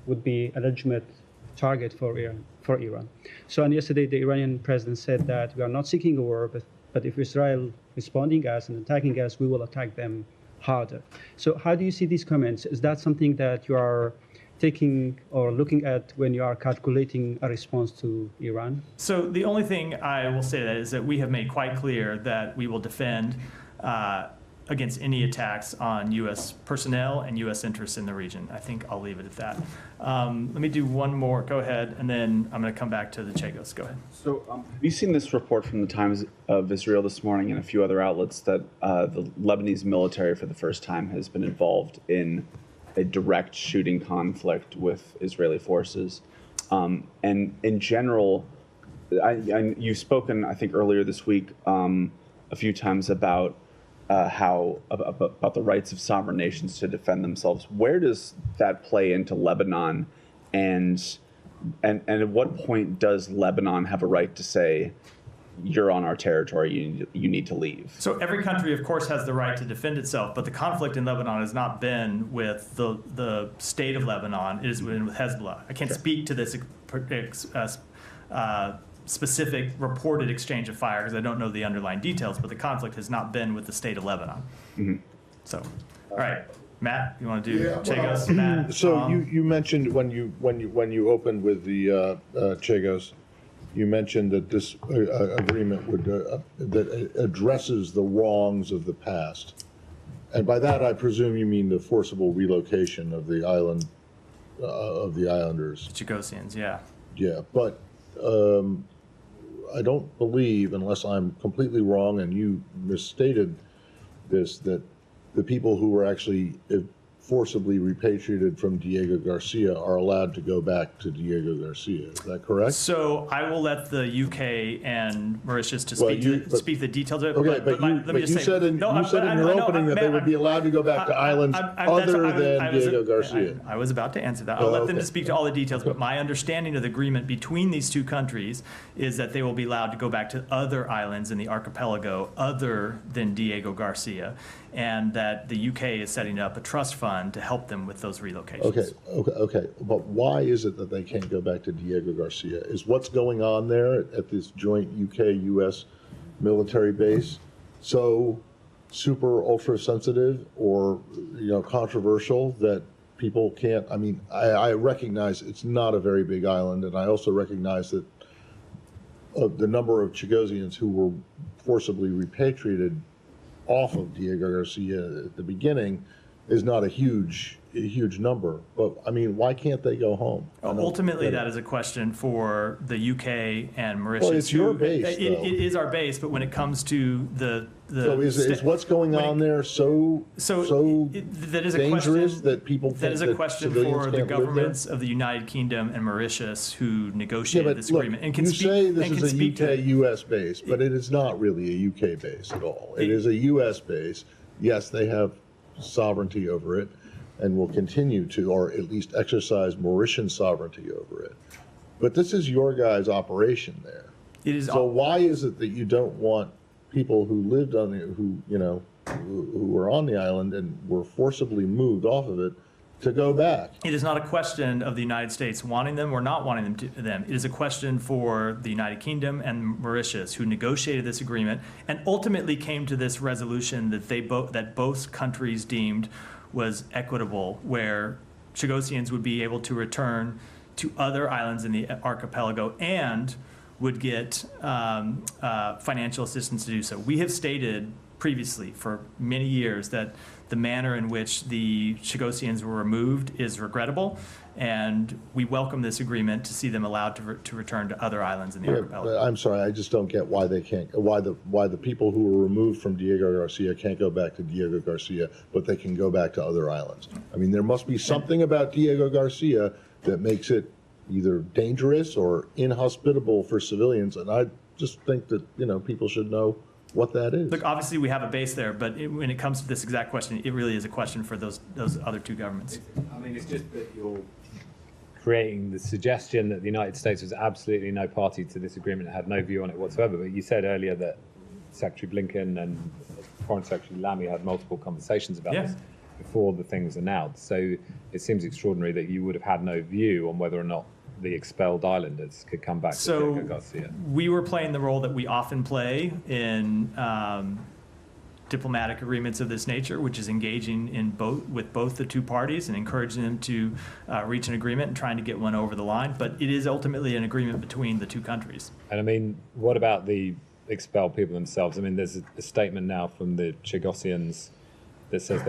would be a legitimate target for Iran. So, and yesterday the Iranian president said that we are not seeking a war, but if Israel responding us and attacking us, we will attack them harder. So how do you see these comments? Is that something that you are taking or looking at when you are calculating a response to Iran? So the only thing I will say that is that we have made quite clear that we will defend against any attacks on U.S. personnel and U.S. interests in the region. I think I'll leave it at that. Let me do one more. Go ahead, and then I'm going to come back to the Chagos. Go ahead. So have you seen this report from the Times of Israel this morning and a few other outlets that the Lebanese military for the first time has been involved in a direct shooting conflict with Israeli forces? And in general, you've spoken, I think, earlier this week a few times about about the rights of sovereign nations to defend themselves. Where does that play into Lebanon and And at what point does Lebanon have a right to say, you're on our territory, you need to leave? So every country, of course, has the right to defend itself, but the conflict in Lebanon has not been with the state of Lebanon, it has been with Hezbollah. I can't speak to this specific reported exchange of fire because I don't know the underlying details, but the conflict has not been with the state of Lebanon. So, all right. Matt, you want to do Chagos? Matt, so you mentioned when you opened with the Chagos, you mentioned that this agreement would that addresses the wrongs of the past, and by that I presume you mean the forcible relocation of the island of the islanders. Chagosians, yeah. Yeah, but I don't believe, unless I'm completely wrong and you misstated this, that the people who were actually forcibly repatriated from Diego Garcia are allowed to go back to Diego Garcia. Is that correct? So I will let the UK and Mauritius to speak the details of it. Okay, but you said in your opening that they would be allowed to go back to islands other than Diego Garcia. I was about to answer that. I'll let them to speak to all the details, but my understanding of the agreement between these two countries is that they will be allowed to go back to other islands in the archipelago other than Diego Garcia, and that the UK is setting up a trust fund to help them with those relocations. Okay. But why is it that they can't go back to Diego Garcia? Is what's going on there at this joint UK-US military base so super ultra sensitive or controversial that people can't? I mean, I recognize it's not a very big island, and I also recognize that the number of Chagosians who were forcibly repatriated off of Diego Garcia at the beginning is not a huge number. But I mean, why can't they go home? Ultimately, that is a question for the UK and Mauritius. Well, it's your base, it is our base, but when it comes to so is what's going on there so that is dangerous that people that is a question for the governments of the United Kingdom and Mauritius who negotiated this agreement and can you speak. say this is a UK-US base, but it is not really a UK base at all. It is a US base. Yes, they have sovereignty over it and will continue to, or at least exercise Mauritian sovereignty over it. But this is your guys' operation there. It is. So why is it that you don't want people who lived on who were on the island and were forcibly moved off of it to go back? It is not a question of the United States wanting them or not wanting them. It is a question for the United Kingdom and Mauritius, who negotiated this agreement and ultimately came to this resolution that both countries deemed was equitable, where Chagosians would be able to return to other islands in the archipelago and would get financial assistance to do so. We have stated previously for many years that the manner in which the Chagosians were removed is regrettable, and we welcome this agreement to see them allowed to return to other islands in the archipelago. I'm sorry, I just don't get why they can't. Why the people who were removed from Diego Garcia can't go back to Diego Garcia, but they can go back to other islands. I mean, there must be something about Diego Garcia that makes it either dangerous or inhospitable for civilians, and I just think that people should know what that is. Look, obviously we have a base there, but when it comes to this exact question, it really is a question for those other two governments. I mean, it's just that you're creating the suggestion that the United States was absolutely no party to this agreement and had no view on it whatsoever. But you said earlier that Secretary Blinken and Foreign Secretary Lamy had multiple conversations about this before the thing was announced. So it seems extraordinary that you would have had no view on whether or not the expelled islanders could come back to Diego Garcia. We were playing the role that we often play in diplomatic agreements of this nature, which is engaging with both the two parties and encouraging them to reach an agreement and trying to get one over the line. But it is ultimately an agreement between the two countries. And I mean, what about the expelled people themselves? I mean, there's a statement now from the Chagosians that says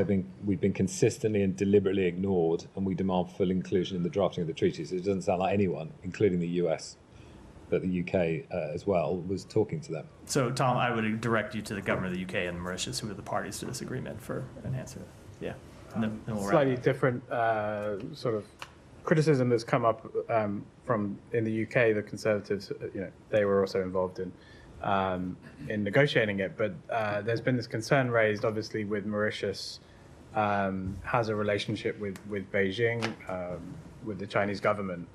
we've been consistently and deliberately ignored, and we demand full inclusion in the drafting of the treaty. So it doesn't sound like anyone, including the US, but the UK as well, was talking to them. So, Tom, I would direct you to the government of the UK and Mauritius, who are the parties to this agreement, for an answer. Yeah. And then we'll slightly different sort of criticism that's come up from in the UK. The Conservatives, they were also involved in negotiating it, but there's been this concern raised, obviously, with Mauritius has a relationship with Beijing, with the Chinese government,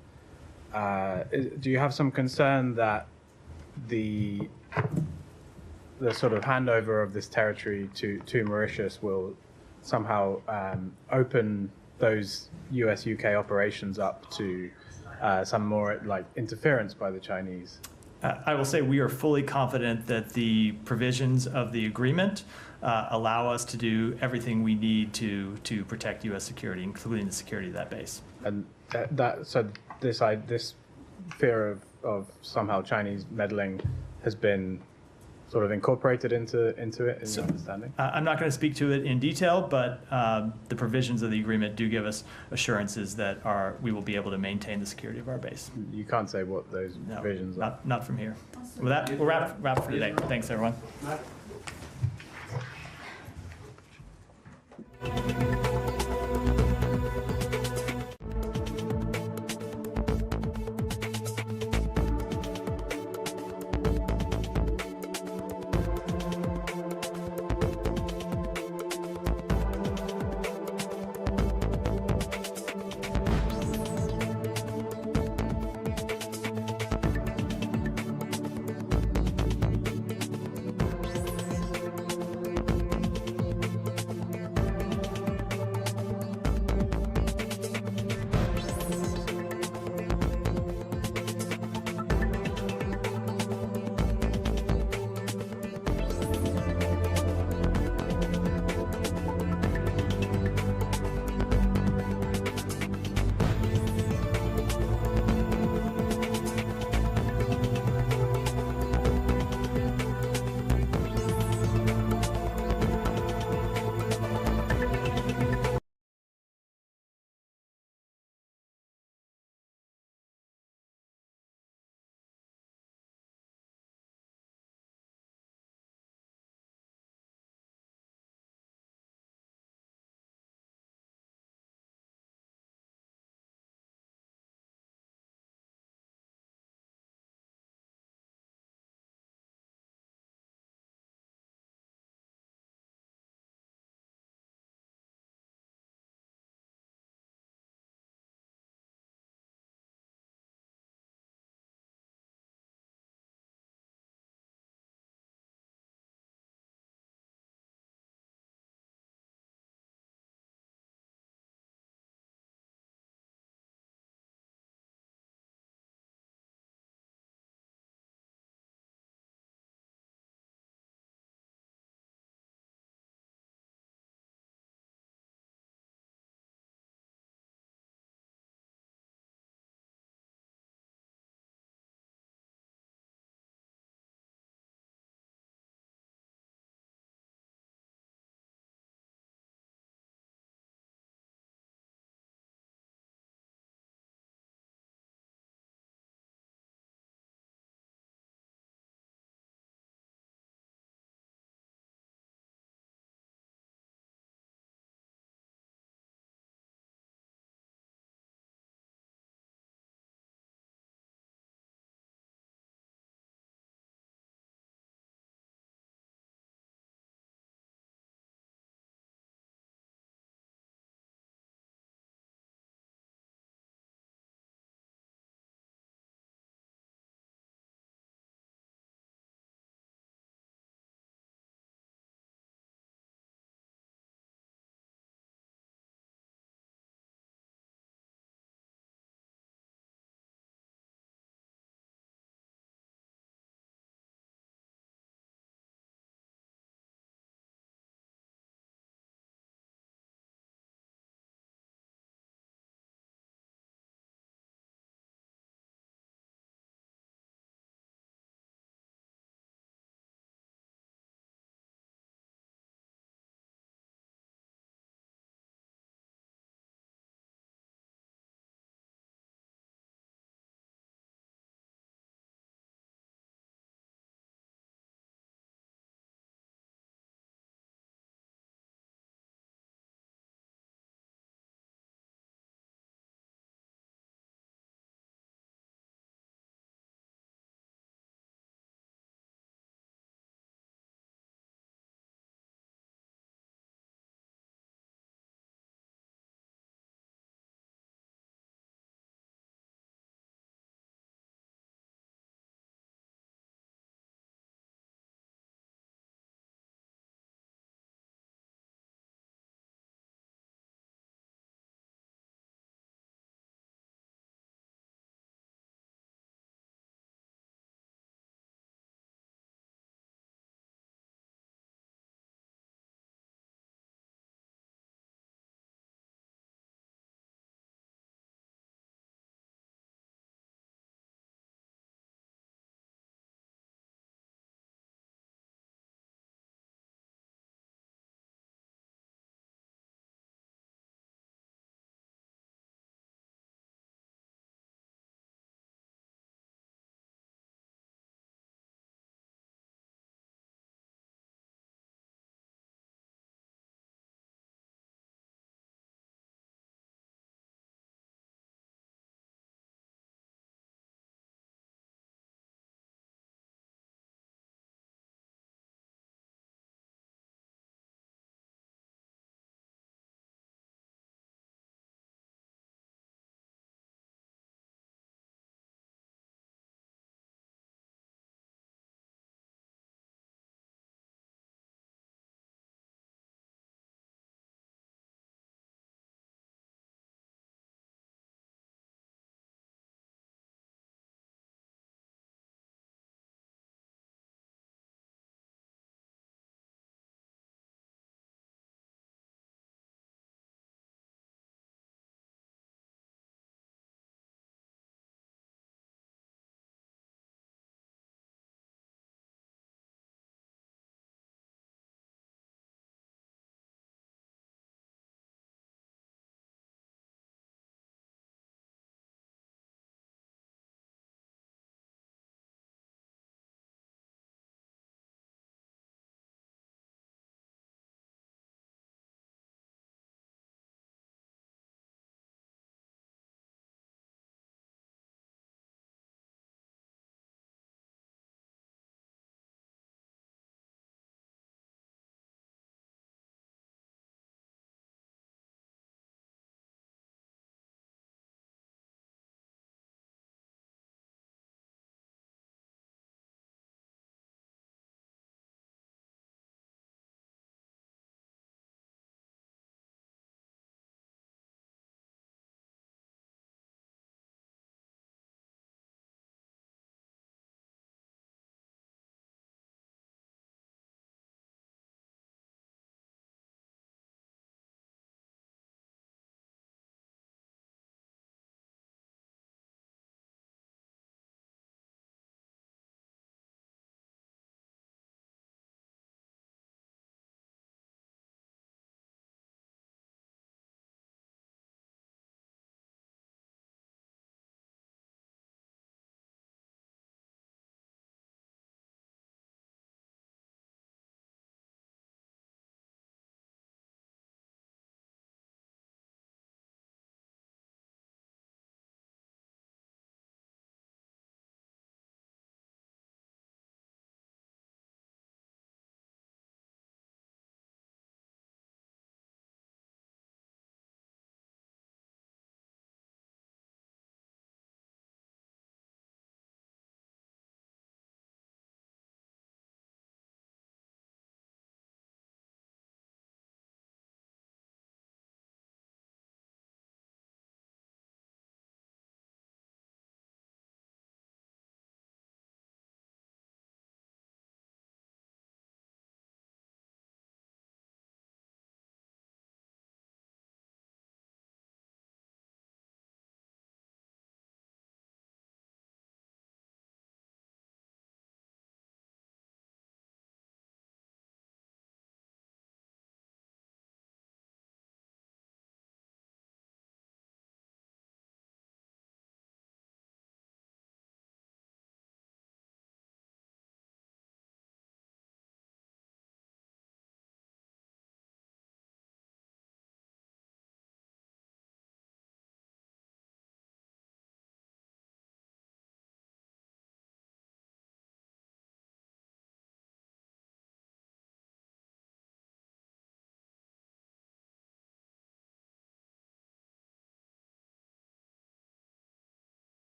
do you have some concern that the sort of handover of this territory to Mauritius will somehow open those US-UK operations up to some more like interference by the Chinese? I will say we are fully confident that the provisions of the agreement allow us to do everything we need to protect U.S. security, including the security of that base. And this fear of somehow Chinese meddling has been sort of incorporated into it in your understanding? I'm not going to speak to it in detail, but the provisions of the agreement do give us assurances that we will be able to maintain the security of our base. You can't say what those provisions are? Not from here. With that, we'll wrap for today. Thanks, everyone.